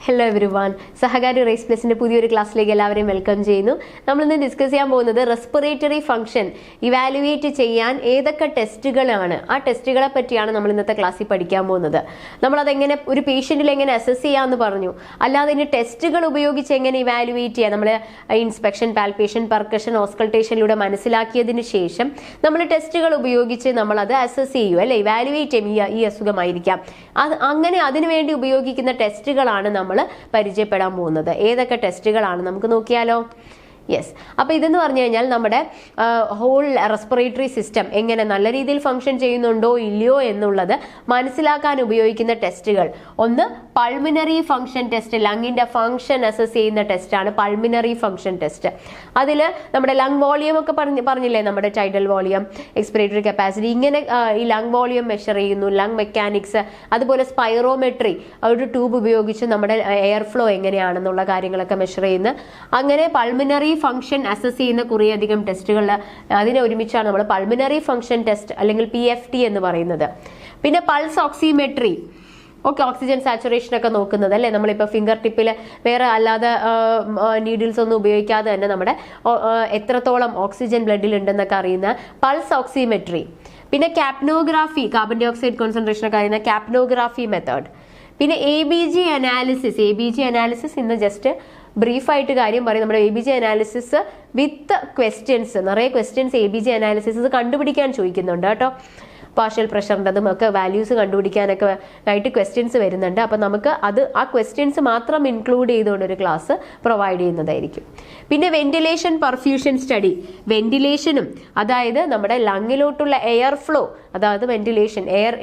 Hello every one, സഹകാരി raise പ്ലസിന്റെ പുതിയൊരു ക്ലാസ്സിലേക്ക് എല്ലാവരെയും വെൽക്കം ചെയ്യുന്നു. നമ്മളിന്ന് ഡിസ്കസ് ചെയ്യാൻ പോകുന്നത് റെസ്പിറേറ്ററി ഫംഗ്ഷൻ ഇവാലുവേറ്റ് ചെയ്യാൻ ഏതൊക്കെ ടെസ്റ്റുകളാണ്, ആ ടെസ്റ്റുകളെ പറ്റിയാണ് നമ്മൾ ഇന്നത്തെ ക്ലാസ്സിൽ പഠിക്കാൻ പോകുന്നത്. നമ്മളതെങ്ങനെ ഒരു പേഷ്യന്റിൽ എങ്ങനെ അസസ് ചെയ്യാമെന്ന് പറഞ്ഞു, അല്ലാതെ ഇനി ടെസ്റ്റുകൾ ഉപയോഗിച്ച് എങ്ങനെ ഇവാലുവേറ്റ് ചെയ്യാം, നമ്മൾ ഇൻസ്പെക്ഷൻ, പാൽപേഷൻ, പെർക്കഷൻ, ഓസ്കൾട്ടേഷനിലൂടെ മനസ്സിലാക്കിയതിന് ശേഷം നമ്മൾ ടെസ്റ്റുകൾ ഉപയോഗിച്ച് നമ്മൾ അത് അസസ് ചെയ്യും, അല്ലെ, ഇവാലുവേറ്റ് ചെയ്യും. ഈ അസുഖമായിരിക്കാം, അങ്ങനെ അതിനുവേണ്ടി ഉപയോഗിക്കുന്ന ടെസ്റ്റുകളാണ് നമ്മൾ പരിചയപ്പെടാൻ പോകുന്നത്. ഏതൊക്കെ ടെസ്റ്റുകളാണ് നമുക്ക് നോക്കിയാലോ. യെസ്, അപ്പൊ ഇതെന്ന് പറഞ്ഞു കഴിഞ്ഞാൽ നമ്മുടെ ഹോൾ റെസ്പിറേറ്ററി സിസ്റ്റം എങ്ങനെ നല്ല രീതിയിൽ ഫംഗ്ഷൻ ചെയ്യുന്നുണ്ടോ ഇല്ലയോ എന്നുള്ളത് മനസ്സിലാക്കാൻ ഉപയോഗിക്കുന്ന ടെസ്റ്റുകൾ. ഒന്ന് പൾമിനറി ഫംഗ്ഷൻ ടെസ്റ്റ്, ലങ്ങിന്റെ ഫംഗ്ഷൻ അസസ് ചെയ്യുന്ന ടെസ്റ്റാണ് പൾമിനറി ഫംഗ്ഷൻ ടെസ്റ്റ്. അതിൽ നമ്മുടെ ലങ് വോളിയം ഒക്കെ പറഞ്ഞില്ലേ, നമ്മുടെ ടൈഡൽ വോളിയം, എക്സ്പിറേറ്ററി കപ്പാസിറ്റി, ഇങ്ങനെ ഈ ലങ് വോളിയം മെഷർ ചെയ്യുന്നു, ലങ് മെക്കാനിക്സ്, അതുപോലെ സ്പൈറോമെട്രി, ഒരു ട്യൂബ് ഉപയോഗിച്ച് നമ്മുടെ എയർ ഫ്ലോ എങ്ങനെയാണെന്നുള്ള കാര്യങ്ങളൊക്കെ മെഷർ ചെയ്യുന്ന, അങ്ങനെ പൾമിനറി ഫംഗ്ഷൻ അസസ് ചെയ്യുന്ന കുറേയധികം ടെസ്റ്റുകൾ, അതിനെ ഒരുമിച്ചാണ് നമ്മൾ പൾമിനറി ഫംഗ്ഷൻ ടെസ്റ്റ് അല്ലെങ്കിൽ PFT എന്ന് പറയുന്നത്. പിന്നെ pulse oximetry, okay, oxygen saturation ഒക്കെ നോക്കുന്നത്, അല്ലെ, നമ്മളിപ്പോൾ ഫിംഗർ ടിപ്പിൽ വേറെ അല്ലാതെ നീഡിൽസ് ഒന്നും ഉപയോഗിക്കാതെ തന്നെ നമ്മുടെ എത്രത്തോളം ഓക്സിജൻ ബ്ലഡിൽ ഉണ്ടെന്നൊക്കെ അറിയുന്ന പൾസ് ഓക്സിമെട്രി. പിന്നെ കാപ്നോഗ്രാഫി, കാർബൺ ഡൈ ഓക്സൈഡ് കോൺസെൻട്രേഷൻ ഒക്കെ അറിയുന്ന കാപ്നോഗ്രാഫി മെത്തേഡ്. പിന്നെ ABG അനാലിസിസ് ഇന്ന് ജസ്റ്റ് ബ്രീഫായിട്ട് കാര്യം പറയും. നമ്മുടെ ABG അനാലിസിസ് വിത്ത് ക്വസ്റ്റ്യൻസ്, നിറയെ ക്വസ്റ്റ്യൻസ് ABG അനാലിസിസ് കണ്ടുപിടിക്കാൻ ചോദിക്കുന്നുണ്ട് കേട്ടോ. പാർഷ്യൽ പ്രഷറിൻ്റെതും ഒക്കെ വാല്യൂസ് കണ്ടുപിടിക്കാനൊക്കെ ആയിട്ട് ക്വസ്റ്റ്യൻസ് വരുന്നുണ്ട്. അപ്പം നമുക്ക് ആ ക്വസ്റ്റ്യൻസ് മാത്രം ഇൻക്ലൂഡ് ചെയ്തുകൊണ്ട് ഒരു ക്ലാസ് പ്രൊവൈഡ് ചെയ്യുന്നതായിരിക്കും. പിന്നെ വെന്റിലേഷൻ പെർഫ്യൂഷൻ സ്റ്റഡി, വെന്റിലേഷനും അതായത് നമ്മുടെ ലങ്ങിലോട്ടുള്ള എയർ ഫ്ലോ, അതായത് ventilation, air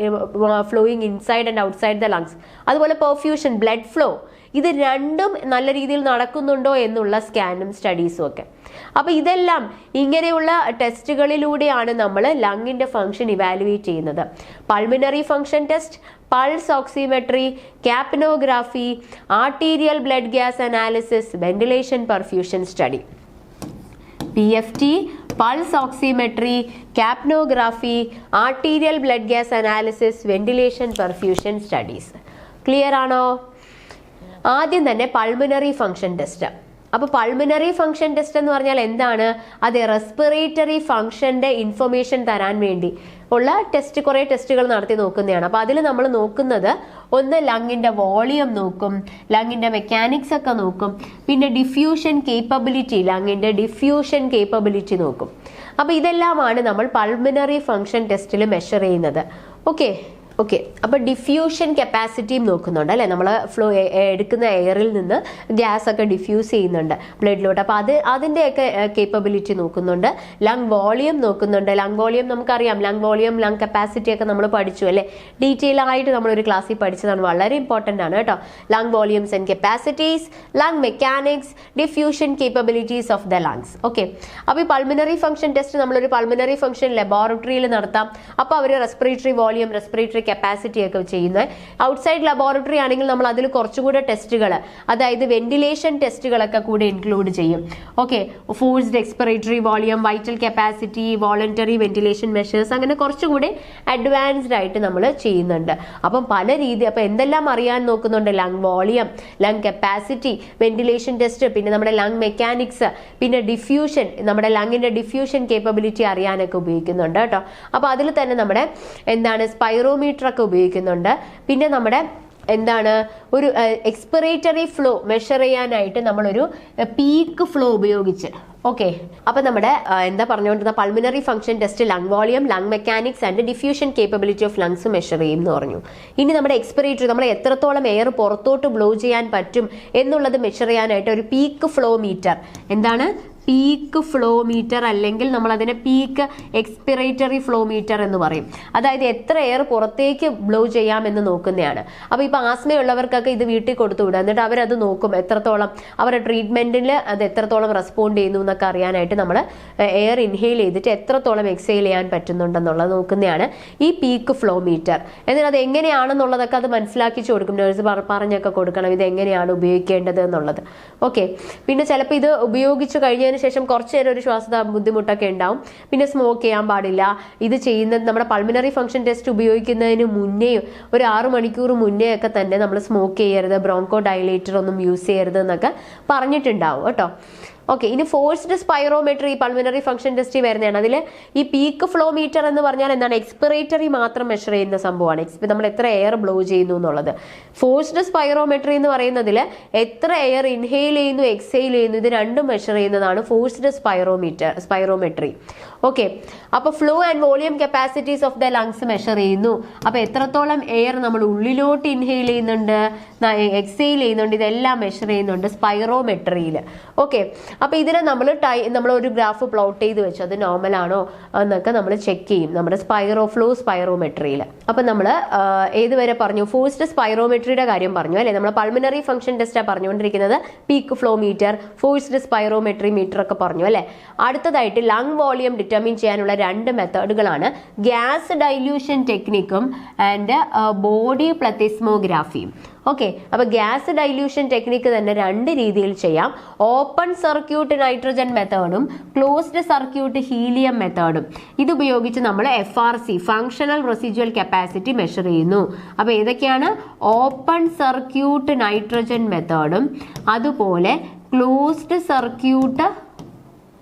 flowing inside and outside the lungs, അതുപോലെ പെർഫ്യൂഷൻ, ബ്ലഡ് ഫ്ലോ, ഇത് രണ്ടും നല്ല രീതിയിൽ നടക്കുന്നുണ്ടോ എന്നുള്ള സ്കാനും സ്റ്റഡീസും ഒക്കെ. അപ്പൊ ഇതെല്ലാം ഇങ്ങനെയുള്ള ടെസ്റ്റുകളിലൂടെയാണ് നമ്മൾ ലങ്ങിന്റെ ഫംഗ്ഷൻ ഇവാലുവേറ്റ് ചെയ്യുന്നത്. Pulmonary function test, pulse oximetry, capnography, arterial blood gas analysis, ventilation perfusion study. PFT, pulse oximetry, capnography, arterial blood gas analysis, ventilation perfusion studies. Clear ആണോ? ആദ്യം തന്നെ പൾമിനറി ഫംഗ്ഷൻ ടെസ്റ്റ്. അപ്പൊ പൾമിനറി ഫംഗ്ഷൻ ടെസ്റ്റ് എന്ന് പറഞ്ഞാൽ എന്താണ്? അത് respiratory ഫംഗ്ഷന്റെ information തരാൻ വേണ്ടി ഉള്ള ടെസ്റ്റ്, കുറെ ടെസ്റ്റുകൾ നടത്തി നോക്കുന്നതാണ്. അപ്പൊ അതിൽ നമ്മൾ നോക്കുന്നത് ഒന്ന് ലങ്ങിന്റെ വോളിയം നോക്കും, ലങ്ങിന്റെ മെക്കാനിക്സ് ഒക്കെ നോക്കും, പിന്നെ ഡിഫ്യൂഷൻ കേപ്പബിലിറ്റി, ലങ്ങിന്റെ ഡിഫ്യൂഷൻ കേപ്പബിലിറ്റി നോക്കും. അപ്പൊ ഇതെല്ലാമാണ് നമ്മൾ പൾമിനറി ഫംഗ്ഷൻ ടെസ്റ്റിൽ മെഷർ ചെയ്യുന്നത്. ഓക്കെ, അപ്പൊ ഡിഫ്യൂഷൻ കപ്പാസിറ്റിയും നോക്കുന്നുണ്ട്, അല്ലെ, നമ്മൾ ഫ്ലോ എടുക്കുന്ന എയറിൽ നിന്ന് ഗ്യാസ് ഒക്കെ ഡിഫ്യൂസ് ചെയ്യുന്നുണ്ട് ബ്ലഡിലോട്ട്. അപ്പൊ അതിന്റെയൊക്കെ കേപ്പബിലിറ്റി നോക്കുന്നുണ്ട്. ലങ് വോളിയം നോക്കുന്നുണ്ട്. ലങ് വോളിയം നമുക്കറിയാം, ലങ് വോളിയം, ലങ് കപ്പാസിറ്റി ഒക്കെ നമ്മൾ പഠിച്ചു, അല്ലെ, ഡീറ്റെയിൽ ആയിട്ട് നമ്മൾ ഒരു ക്ലാസ്സിൽ പഠിച്ചതാണ്, വളരെ ഇമ്പോർട്ടന്റ് ആണ് കേട്ടോ. Lung volumes and capacities, lung mechanics, diffusion capabilities of the lungs. Okay, അപ്പൊ ഈ പൾമിനറി ഫംഗ്ഷൻ ടെസ്റ്റ് നമ്മളൊരു പൾമിനറി ഫംഗ്ഷൻ ലബോറട്ടറിയിൽ നടത്താം. അപ്പൊ അവർ റെസ്പിറേറ്ററി വോളിയം, റെസ്പിറേറ്ററി കപ്പാസിറ്റി ഒക്കെ ചെയ്യുന്നത്. ഔട്ട്സൈഡ് ലബോറട്ടറി ആണെങ്കിൽ നമ്മൾ അതിൽ കുറച്ചുകൂടെ ടെസ്റ്റുകൾ, അതായത് വെന്റിലേഷൻ ടെസ്റ്റുകളൊക്കെ കൂടെ ഇൻക്ലൂഡ് ചെയ്യും. Okay, forced expiratory volume, vital capacity, voluntary ventilation measures, അങ്ങനെ കുറച്ചുകൂടി അഡ്വാൻസ്ഡ് ആയിട്ട് നമ്മൾ ചെയ്യുന്നുണ്ട്. അപ്പം പല രീതി, അപ്പൊ എന്തെല്ലാം അറിയാൻ നോക്കുന്നുണ്ട്? Lung volume, lung capacity, ventilation test, പിന്നെ നമ്മുടെ ലങ് മെക്കാനിക്സ്, പിന്നെ ഡിഫ്യൂഷൻ, നമ്മുടെ ലങ്ങിന്റെ ഡിഫ്യൂഷൻ കേപ്പബിലിറ്റി അറിയാനൊക്കെ ഉപയോഗിക്കുന്നുണ്ട് കേട്ടോ. അപ്പൊ അതിൽ തന്നെ നമ്മുടെ എന്താണ് സ്പൈറോമീറ്റർ ഒക്കെ ഉപയോഗിക്കുന്നുണ്ട്. പിന്നെ നമ്മുടെ എന്താണ് ഒരു എക്സ്പിറേറ്ററി ഫ്ലോ മെഷർ ചെയ്യാനായിട്ട് നമ്മളൊരു പീക്ക് ഫ്ലോ ഉപയോഗിച്ച്. ഓക്കെ, അപ്പൊ നമ്മുടെ എന്താ പറഞ്ഞുകൊണ്ടിരുന്ന pulmonary function test lung volume, lung mechanics and diffusion capability of lungs measure ചെയ്യും എന്ന് പറഞ്ഞു. ഇനി നമ്മുടെ എക്സ്പിറേറ്ററി, നമ്മൾ എത്രത്തോളം എയർ പുറത്തോട്ട് ബ്ലോ ചെയ്യാൻ പറ്റും എന്നുള്ളത് മെഷർ ചെയ്യാനായിട്ട് ഒരു പീക്ക് ഫ്ലോ മീറ്റർ, എന്താണ് പീക്ക് ഫ്ലോ മീറ്റർ, അല്ലെങ്കിൽ നമ്മൾ അതിനെ പീക്ക് എക്സ്പിറേറ്ററി ഫ്ലോ മീറ്റർ എന്ന് പറയും. അതായത് എത്ര എയർ പുറത്തേക്ക് ബ്ലോ ചെയ്യാമെന്ന് നോക്കുന്നതാണ്. അപ്പൊ ഇപ്പൊ ആസ്മയുള്ളവർക്കൊക്കെ ഇത് വീട്ടിൽ കൊടുത്തു വിടുക, എന്നിട്ട് അവരത് നോക്കും, എത്രത്തോളം അവരുടെ ട്രീറ്റ്മെന്റിൽ അത് എത്രത്തോളം റെസ്പോണ്ട് ചെയ്യുന്നു എന്നൊക്കെ അറിയാനായിട്ട് നമ്മൾ എയർ ഇൻഹെയിൽ ചെയ്തിട്ട് എത്രത്തോളം എക്സെയിൽ ചെയ്യാൻ പറ്റുന്നുണ്ടെന്നുള്ളത് നോക്കുന്നതാണ് ഈ പീക്ക് ഫ്ലോ മീറ്റർ. എന്നിട്ട് അത് എങ്ങനെയാണെന്നുള്ളതൊക്കെ അത് മനസ്സിലാക്കിച്ചു കൊടുക്കും, നേഴ്സ് പറഞ്ഞൊക്കെ കൊടുക്കണം ഇത് എങ്ങനെയാണ് ഉപയോഗിക്കേണ്ടത് എന്നുള്ളത്. ഓക്കെ, പിന്നെ ചിലപ്പോൾ ഇത് ഉപയോഗിച്ച് കഴിഞ്ഞതിന് ശേഷം കുറച്ച് നേരം ഒരു ശ്വാസ ബുദ്ധിമുട്ടൊക്കെ ഉണ്ടാവും. പിന്നെ സ്മോക്ക് ചെയ്യാൻ പാടില്ല. ഇത് ചെയ്യുന്നത് നമ്മുടെ പൾമിനറി ഫംഗ്ഷൻ ടെസ്റ്റ് ഉപയോഗിക്കുന്നതിന് മുന്നേ ഒരു 6 മണിക്കൂർ മുന്നേ ഒക്കെ തന്നെ നമ്മൾ സ്മോക്ക് ചെയ്യരുത്, ബ്രോങ്കോ ഡയലേറ്റർ ഒന്നും യൂസ് ചെയ്യരുത് എന്നൊക്കെ പറഞ്ഞിട്ടുണ്ടാവും കേട്ടോ. ഓക്കെ, ഇനി forced spirometry pulmonary function test വരുന്നതാണ്. അതിൽ ഈ പീക്ക് ഫ്ലോ മീറ്റർ എന്ന് പറഞ്ഞാൽ എന്താണ്? എക്സ്പിറേറ്ററി മാത്രം മെഷർ ചെയ്യുന്ന സംഭവമാണ്. നമ്മൾ എത്ര എയർ ബ്ലോ ചെയ്യുന്നു എന്നുള്ളത്. ഫോഴ്സ്ഡ് സ്പൈറോമെട്രി എന്ന് പറയുന്നതിൽ എത്ര എയർ ഇൻഹെയിൽ ചെയ്യുന്നു, എക്സെയിൽ ചെയ്യുന്നു, ഇത് രണ്ടും മെഷർ ചെയ്യുന്നതാണ് ഫോഴ്സ്ഡ് സ്പൈറോമെട്രി. ഓക്കെ, അപ്പൊ flow and volume capacities of the lungs measure ചെയ്യുന്നു. അപ്പൊ എത്രത്തോളം എയർ നമ്മൾ ഉള്ളിലോട്ട് ഇൻഹെയിൽ ചെയ്യുന്നുണ്ട്, എക്സെയിൽ ചെയ്യുന്നുണ്ട്, ഇതെല്ലാം മെഷർ ചെയ്യുന്നുണ്ട് സ്പൈറോമെട്രിയിൽ. ഓക്കെ, അപ്പൊ ഇതിനെ നമ്മൾ ഒരു ഗ്രാഫ് പ്ലോട്ട് ചെയ്ത് വെച്ചു അത് നോർമൽ ആണോ എന്നൊക്കെ നമ്മൾ ചെക്ക് ചെയ്യും നമ്മുടെ സ്പൈറോമെട്രിയിൽ. അപ്പൊ നമ്മൾ ഏതുവരെ പറഞ്ഞു? ഫോഴ്സ്ഡ് സ്പൈറോമെട്രിയുടെ കാര്യം പറഞ്ഞു അല്ലെ. നമ്മൾ പൾമിനറി ഫംഗ്ഷൻ ടെസ്റ്റാണ് പറഞ്ഞുകൊണ്ടിരിക്കുന്നത്. Peak flow meter, forced spirometry meter ഒക്കെ പറഞ്ഞു അല്ലെ. അടുത്തതായിട്ട് ലങ് വോളിയം ഡിറ്റർമിൻ ചെയ്യാനുള്ള 2 മെത്തേഡുകളാണ് ഗ്യാസ് ഡൈല്യൂഷൻ ടെക്നിക്കും ആൻഡ് ബോഡി പ്ലത്തിസ്മോഗ്രാഫിയും. ഓക്കെ, അപ്പൊ ഗ്യാസ് ഡൈല്യൂഷൻ ടെക്നിക്ക് തന്നെ 2 രീതിയിൽ ചെയ്യാം. ഓപ്പൺ സർക്യൂട്ട് നൈട്രജൻ മെത്തേഡും ക്ലോസ്ഡ് സർക്യൂട്ട് ഹീലിയം മെത്തേഡും. ഇത് ഉപയോഗിച്ച് നമ്മൾ FRC functional residual capacity measure ചെയ്യുന്നു. അപ്പൊ ഏതൊക്കെയാണ്? ഓപ്പൺ സർക്യൂട്ട് നൈട്രജൻ മെത്തേഡും അതുപോലെ ക്ലോസ്ഡ് സർക്യൂട്ട്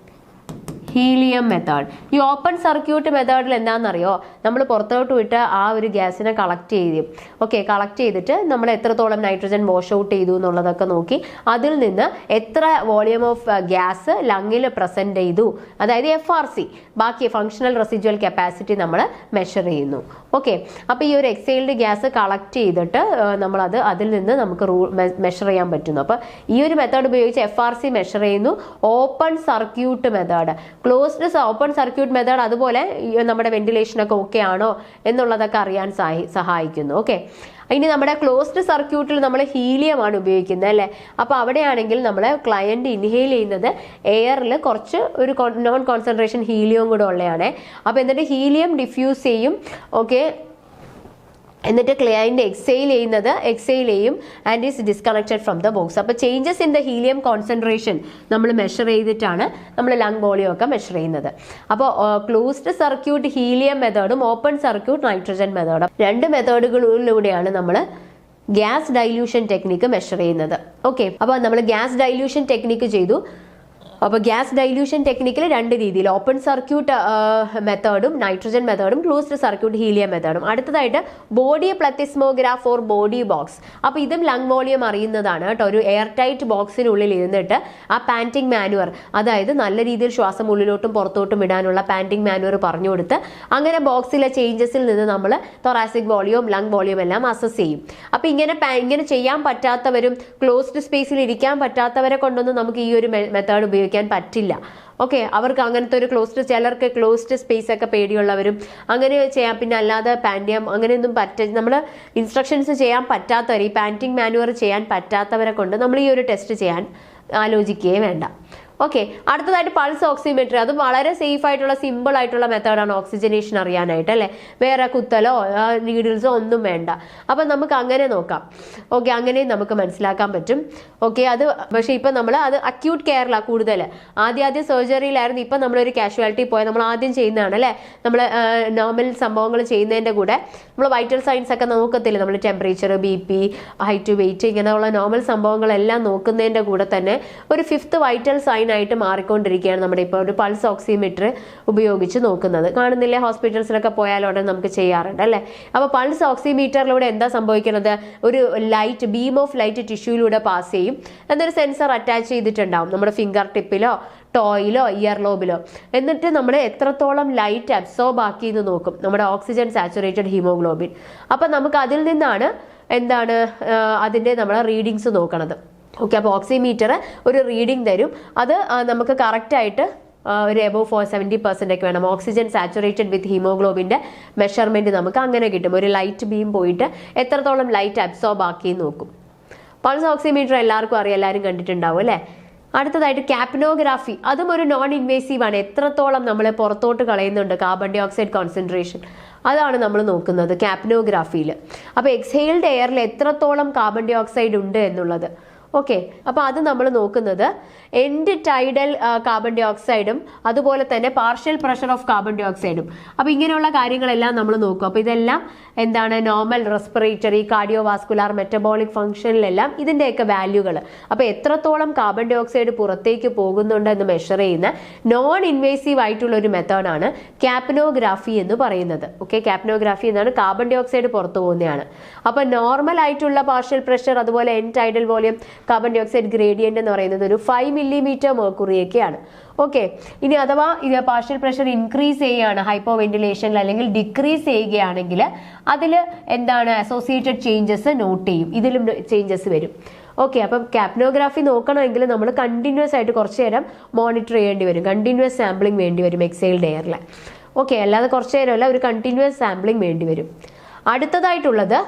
ഹീലിയം മെത്തേഡ്. ഈ ഓപ്പൺ സർക്യൂട്ട് മെത്തേഡിൽ എന്താണെന്നറിയോ? നമ്മൾ പുറത്തോട്ട് വിട്ട് ആ ഒരു ഗ്യാസിനെ കളക്ട് ചെയ്യും. ഓക്കെ, കളക്ട് ചെയ്തിട്ട് നമ്മൾ എത്രത്തോളം നൈട്രജൻ വാഷ് ഔട്ട് ചെയ്തു എന്നുള്ളതൊക്കെ നോക്കി അതിൽ നിന്ന് എത്ര വോളിയം ഓഫ് ഗ്യാസ് ലങ്ങിൽ പ്രസന്റ് ചെയ്തു, അതായത് FRC, ബാക്കി ഫങ്ഷണൽ റെസിജ്വൽ കപ്പാസിറ്റി നമ്മൾ മെഷർ ചെയ്യുന്നു. ഓക്കെ, അപ്പൊ ഈ ഒരു എക്സെയിൽഡ് ഗ്യാസ് കളക്ട് ചെയ്തിട്ട് നമ്മൾ അതിൽ നിന്ന് നമുക്ക് മെഷർ ചെയ്യാൻ പറ്റുന്നു. അപ്പൊ ഈ ഒരു മെത്തേഡ് ഉപയോഗിച്ച് FRC മെഷർ ചെയ്യുന്നു. Open circuit method, open circuit method അതുപോലെ നമ്മുടെ വെന്റിലേഷനൊക്കെ ഓക്കെ ആണോ എന്നുള്ളതൊക്കെ അറിയാൻ സഹായിക്കുന്നു. ഓക്കെ, ഇനി നമ്മുടെ ക്ലോസ്ഡ് സർക്യൂട്ടിൽ നമ്മൾ ഹീലിയമാണ് ഉപയോഗിക്കുന്നത് അല്ലേ. അപ്പോൾ അവിടെയാണെങ്കിൽ നമ്മൾ ക്ലയന്റ് ഇൻഹെയിൽ ചെയ്യുന്നത് എയറിൽ കുറച്ച് ഒരു നോൺ കോൺസെൻട്രേഷൻ ഹീലിയം കൂടെ ഉള്ളതാണ്. അപ്പോൾ എന്നിട്ട് ഹീലിയം ഡിഫ്യൂസ് ചെയ്യും. ഓക്കെ, എന്നിട്ട് ക്ലയന്റ് എക്സെയിൽ ചെയ്യും and is disconnected from the box. അപ്പോൾ changes in the helium concentration നമ്മൾ മെഷർ ചെയ്തിട്ടാണ് നമ്മൾ ലങ് വോളിയം ഒക്കെ മെഷർ ചെയ്യുന്നത്. അപ്പോൾ ക്ലോസ്ഡ് സർക്യൂട്ട് ഹീലിയം മെത്തേഡും ഓപ്പൺ സർക്യൂട്ട് നൈട്രജൻ മെത്തേഡും 2 മെത്തേഡുകളിലൂടെയാണ് നമ്മൾ ഗ്യാസ് ഡൈല്യൂഷൻ ടെക്നിക്ക് മെഷർ ചെയ്യുന്നത്. ഓക്കെ, അപ്പോൾ നമ്മൾ ഗ്യാസ് ഡൈല്യൂഷൻ ടെക്നിക്ക് ചെയ്തു. അപ്പോൾ ഗ്യാസ് ഡൈല്യൂഷൻ ടെക്നിക്കിൽ 2 രീതിയിൽ, ഓപ്പൺ സർക്യൂട്ട് മെത്തേഡും നൈട്രജൻ മെത്തേഡും ക്ലോസ്ഡ് സർക്യൂട്ട് ഹീലിയം മെത്തേഡും. അടുത്തതായിട്ട് body plethysmograph or body box. അപ്പോൾ ഇതും ലങ് വോളിയം അറിയുന്നതാണ് കേട്ടോ. ഒരു എയർ ടൈറ്റ് ബോക്സിനുള്ളിൽ ഇരുന്നിട്ട് ആ പാൻറ്റിംഗ് മാനുവർ, അതായത് നല്ല രീതിയിൽ ശ്വാസം ഉള്ളിലോട്ടും പുറത്തോട്ടും ഇടാനുള്ള പാൻറ്റിംഗ് മാനുവർ പറഞ്ഞു കൊടുത്ത് അങ്ങനെ ബോക്സിലെ ചേഞ്ചസിൽ നിന്ന് നമ്മൾ തൊറാസിക് വോളിയം ലങ് വോളിയം എല്ലാം അസസ് ചെയ്യും. അപ്പോൾ ഇങ്ങനെ ചെയ്യാൻ പറ്റാത്തവരും ക്ലോസ്ഡ് സ്പേസിൽ ഇരിക്കാൻ പറ്റാത്തവരെ കൊണ്ടൊന്നും നമുക്ക് ഈ ഒരു മെത്തേഡ് ഉപയോഗിക്കാൻ പറ്റില്ല. ഓക്കെ, അവർക്ക് അങ്ങനത്തെ ഒരു ചിലർക്ക് ക്ലോസ്ഡ് സ്പേസ് ഒക്കെ പേടിയുള്ളവരും അങ്ങനെ ചെയ്യാം. പിന്നെ അല്ലാതെ പാൻറ്റിയം അങ്ങനെയൊന്നും നമ്മൾ ഇൻസ്ട്രക്ഷൻസ് ചെയ്യാൻ പറ്റാത്തവർ, ഈ പാൻറ്റിംഗ് മാനുവർ ചെയ്യാൻ പറ്റാത്തവരെ കൊണ്ട് നമ്മൾ ഈ ഒരു ടെസ്റ്റ് ചെയ്യാൻ ആലോചിക്കുകയേ വേണ്ട. ഓക്കെ, അടുത്തതായിട്ട് പൾസ് ഓക്സിമെട്രി. അതും വളരെ സേഫ് ആയിട്ടുള്ള സിമ്പിൾ ആയിട്ടുള്ള മെത്തേഡാണ് ഓക്സിജനേഷൻ അറിയാനായിട്ട് അല്ലേ. വേറെ കുത്തലോ നീഡിൽസോ ഒന്നും വേണ്ട. അപ്പം നമുക്ക് അങ്ങനെ നോക്കാം. ഓക്കെ, അങ്ങനെ നമുക്ക് മനസ്സിലാക്കാൻ പറ്റും. ഓക്കെ, അത് പക്ഷേ ഇപ്പം നമ്മൾ അത് അക്യൂട്ട് കെയറിലാണ് കൂടുതൽ. ആദ്യം സർജറിയിലായിരുന്നു. ഇപ്പം നമ്മളൊരു കാഷ്വാലിറ്റി പോയാൽ നമ്മൾ ആദ്യം ചെയ്യുന്നതാണ് അല്ലേ. നമ്മൾ നോർമൽ സംഭവങ്ങൾ ചെയ്യുന്നതിൻ്റെ കൂടെ നമ്മൾ വൈറ്റൽ സൈൻസ് ഒക്കെ നോക്കത്തില്ല. നമ്മൾ ടെമ്പറേച്ചർ, BP, ഹൈറ്റ്, വെയിറ്റ്, ഇങ്ങനെയുള്ള നോർമൽ സംഭവങ്ങളെല്ലാം നോക്കുന്നതിൻ്റെ കൂടെ തന്നെ ഒരു 5th വൈറ്റൽ സൈൻ ആയിട്ട് മാറിക്കൊണ്ടിരിക്കുകയാണ് നമ്മുടെ ഇപ്പോൾ ഒരു പൾസ് ഓക്സിമീറ്റർ ഉപയോഗിച്ച് നോക്കുന്നത്. കാണുന്നില്ലേ, ഹോസ്പിറ്റൽസിലൊക്കെ പോയാലോടെ നമുക്ക് ചെയ്യാറുണ്ട് അല്ലേ. അപ്പോൾ പൾസ് ഓക്സിമീറ്ററിലൂടെ എന്താ സംഭവിക്കുന്നത്? ഒരു ബീം ഓഫ് ലൈറ്റ് ടിഷ്യൂയിലൂടെ പാസ് ചെയ്യും. എന്നൊരു സെൻസർ അറ്റാച്ച് ചെയ്തിട്ടുണ്ടാവും നമ്മുടെ ഫിംഗർ ടിപ്പിലോ ടോയിലോ ഇയർ ലോബിലോ. എന്നിട്ട് നമ്മൾ എത്രത്തോളം ലൈറ്റ് അബ്സോർബ് ആക്കി എന്ന് നോക്കും, നമ്മുടെ ഓക്സിജൻ സാച്ചുറേറ്റഡ് ഹീമോഗ്ലോബിൻ. അപ്പം നമുക്ക് അതിൽ നിന്നാണ് അതിൻ്റെ നമ്മൾ റീഡിങ്സ് നോക്കണത്. ഓക്കെ, അപ്പോൾ ഓക്സിമീറ്റർ ഒരു റീഡിംഗ് തരും. അത് നമുക്ക് കറക്റ്റായിട്ട് ഒരു എബോവ് 70% ഒക്കെ വേണം. ഓക്സിജൻ സാച്ചുറേറ്റഡ് വിത്ത് ഹീമോഗ്ലോബിൻ്റെ മെഷർമെൻറ്റ് നമുക്ക് അങ്ങനെ കിട്ടും. ഒരു ലൈറ്റ് ബീം പോയിട്ട് എത്രത്തോളം ലൈറ്റ് അബ്സോർബ് ആക്കി നോക്കും. പൾസ് ഓക്സിമീറ്റർ എല്ലാവർക്കും അറിയാം, എല്ലാവരും കണ്ടിട്ടുണ്ടാവും അല്ലേ. അടുത്തതായിട്ട് കാപ്നോഗ്രാഫി. അതും ഒരു നോൺ ഇൻവേസീവ് ആണ്. എത്രത്തോളം നമ്മൾ പുറത്തോട്ട് കളയുന്നുണ്ട് കാർബൺ ഡൈ ഓക്സൈഡ് കോൺസെൻട്രേഷൻ, അതാണ് നമ്മൾ നോക്കുന്നത് കാപ്നോഗ്രാഫിയിൽ. അപ്പോൾ എക്സെയിൽഡ് എയറിൽ എത്രത്തോളം കാർബൺ ഡൈ ഓക്സൈഡ് ഉണ്ട് എന്നുള്ളത്. ഓക്കെ, അപ്പോൾ അത് നമ്മൾ നോക്കുന്നത് എൻഡ് ടൈഡൽ കാർബൺ ഡൈ ഓക്സൈഡും അതുപോലെ തന്നെ പാർഷ്യൽ പ്രഷർ ഓഫ് കാർബൺ ഡൈ ഓക്സൈഡും. അപ്പോൾ ഇങ്ങനെയുള്ള കാര്യങ്ങളെല്ലാം നമ്മൾ നോക്കും. അപ്പോൾ ഇതെല്ലാം എന്താണ് നോർമൽ റെസ്പിറേറ്ററി, കാർഡിയോവാസ്കുലാർ, മെറ്റബോളിക് ഫംഗ്ഷനിലെല്ലാം ഇതിൻ്റെയൊക്കെ വാല്യൂകൾ. അപ്പോൾ എത്രത്തോളം കാർബൺ ഡൈ ഓക്സൈഡ് പുറത്തേക്ക് പോകുന്നുണ്ട് എന്ന് മെഷർ ചെയ്യുന്ന നോൺ ഇൻവേസീവ് ആയിട്ടുള്ള ഒരു മെത്തേഡാണ് ക്യാപ്നോഗ്രാഫി എന്ന് പറയുന്നത്. ഓക്കെ, ക്യാപ്നോഗ്രാഫി എന്നാണ് കാർബൺ ഡൈ ഓക്സൈഡ് പുറത്തു പോകുന്നതാണ്. അപ്പോൾ നോർമൽ ആയിട്ടുള്ള പാർഷ്യൽ പ്രഷർ അതുപോലെ end tidal volume carbon dioxide gradient എന്ന് പറയുന്നത് ഒരു 5 മില്ലിമീറ്റർ മെർക്കുറിയൊക്കെയാണ്. ഓക്കെ, ഇനി അഥവാ ഇത് പാർഷ്യൽ പ്രഷർ ഇൻക്രീസ് ചെയ്യുകയാണ് ഹൈപ്പോ വെന്റിലേഷനിൽ അല്ലെങ്കിൽ ഡിക്രീസ് ചെയ്യുകയാണെങ്കിൽ അതിൽ എന്താണ് അസോസിയേറ്റഡ് ചേഞ്ചസ് നോട്ട് ചെയ്യും, ഇതിലും ചേഞ്ചസ് വരും. ഓക്കെ, അപ്പം ക്യാപ്നോഗ്രാഫി നോക്കണമെങ്കിൽ നമ്മൾ കണ്ടിന്യൂസ് ആയിട്ട് കുറച്ച് നേരം മോണിറ്റർ ചെയ്യേണ്ടി വരും, കണ്ടിന്യൂസ് സാമ്പിളിംഗ് വേണ്ടി വരും എക്സൈൽഡ് എയറിൽ. ഓക്കെ, അല്ലാതെ കുറച്ച് നേരമല്ല, ഒരു കണ്ടിന്യൂസ് സാമ്പിളിംഗ് വേണ്ടി വരും. അടുത്തതായിട്ടുള്ളത്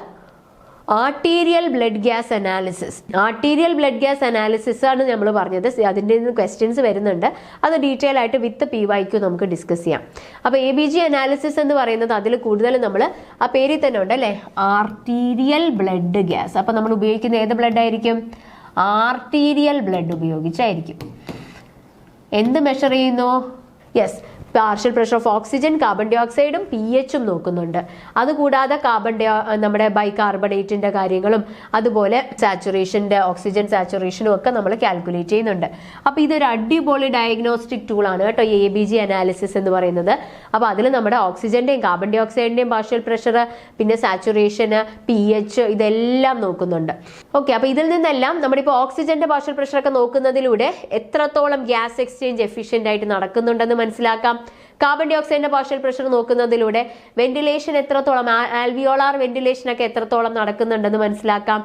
arterial blood gas analysis. Arterial blood gas analysis ആണ് നമ്മൾ പറഞ്ഞത്. അതിൻ്റെ ക്വസ്റ്റ്യൻസ് വരുന്നുണ്ട്, അത് ഡീറ്റെയിൽ ആയിട്ട് വിത്ത് PYQ നമുക്ക് ഡിസ്കസ് ചെയ്യാം. അപ്പോൾ ABG അനാലിസിസ് എന്ന് പറയുന്നത് അതിൽ കൂടുതൽ നമ്മൾ ആ പേരിൽ തന്നെ ഉണ്ട് അല്ലേ, ആർട്ടീരിയൽ ബ്ലഡ് ഗ്യാസ്. അപ്പോൾ നമ്മൾ ഉപയോഗിക്കുന്ന ഏത് ബ്ലഡ് ആയിരിക്കും? ആർട്ടീരിയൽ ബ്ലഡ് ഉപയോഗിച്ചായിരിക്കും. എന്ത് മെഷർ ചെയ്യുന്നു? Yes, partial pressure of oxygen, carbon ഡൈ ഓക്സൈഡും pH നോക്കുന്നുണ്ട്. അതുകൂടാതെ നമ്മുടെ ബൈകാർബണേറ്റിന്റെ കാര്യങ്ങളും അതുപോലെ സാച്ചുറേഷന്റെ ഓക്സിജൻ സാച്ചുറേഷനും ഒക്കെ നമ്മൾ കാൽക്കുലേറ്റ് ചെയ്യുന്നുണ്ട്. അപ്പോൾ ഇതൊരു അടിപൊളി ഡയഗ്നോസ്റ്റിക് ടൂളാണ് കേട്ടോ ഈ ABG അനാലിസിസ് എന്ന് പറയുന്നത്. അപ്പോൾ അതിൽ നമ്മുടെ ഓക്സിജന്റെയും കാർബൺ ഡൈ ഓക്സൈഡിന്റെയും പാർഷ്യൽ പ്രഷർ, പിന്നെ സാച്ചുറേഷന്, pH ഇതെല്ലാം നോക്കുന്നുണ്ട്. ഓക്കെ, അപ്പോൾ ഇതിൽ നിന്നെല്ലാം നമ്മളിപ്പോൾ ഓക്സിജന്റെ പാർഷ്യൽ പ്രഷർ ഒക്കെ നോക്കുന്നതിലൂടെ എത്രത്തോളം ഗ്യാസ് എക്സ്ചേഞ്ച് എഫിഷ്യന്റ് ആയിട്ട് നടക്കുന്നുണ്ടെന്ന് മനസ്സിലാക്കാം. കാർബൺ ഡൈ ഓക്സൈഡിന്റെ പാർഷ്യൽ പ്രഷർ നോക്കുന്നതിലൂടെ വെന്റിലേഷൻ എത്രത്തോളം, ആൽവിയോളാർ വെന്റിലേഷൻ ഒക്കെ എത്രത്തോളം നടക്കുന്നുണ്ടെന്ന് മനസ്സിലാക്കാം.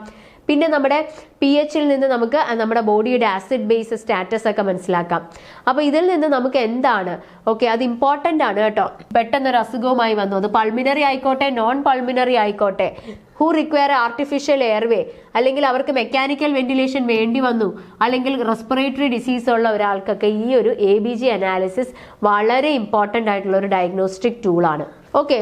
പിന്നെ നമ്മുടെ pHൽ നിന്ന് നമുക്ക് നമ്മുടെ ബോഡിയുടെ ആസിഡ് ബേസ് സ്റ്റാറ്റസ് ഒക്കെ മനസ്സിലാക്കാം. അപ്പോൾ ഇതിൽ നിന്ന് നമുക്ക് എന്താണ്, ഓക്കെ, അത് ഇമ്പോർട്ടൻ്റ് ആണ് കേട്ടോ. പെട്ടെന്നൊരു അസുഖവുമായി വന്നു, അത് പൾമിനറി ആയിക്കോട്ടെ നോൺ പൾമിനറി ആയിക്കോട്ടെ, ഹൂ റിക്വയർ ആർട്ടിഫിഷ്യൽ എയർവേ, അല്ലെങ്കിൽ അവർക്ക് മെക്കാനിക്കൽ വെന്റിലേഷൻ വേണ്ടി വന്നു, അല്ലെങ്കിൽ റെസ്പിറേറ്ററി ഡിസീസ് ഉള്ള ഒരാൾക്കൊക്കെ ഈ ഒരു ABG അനാലിസിസ് വളരെ ഇമ്പോർട്ടൻ്റ് ആയിട്ടുള്ള ഒരു ഡയഗ്നോസ്റ്റിക് ടൂളാണ്. ഓക്കെ,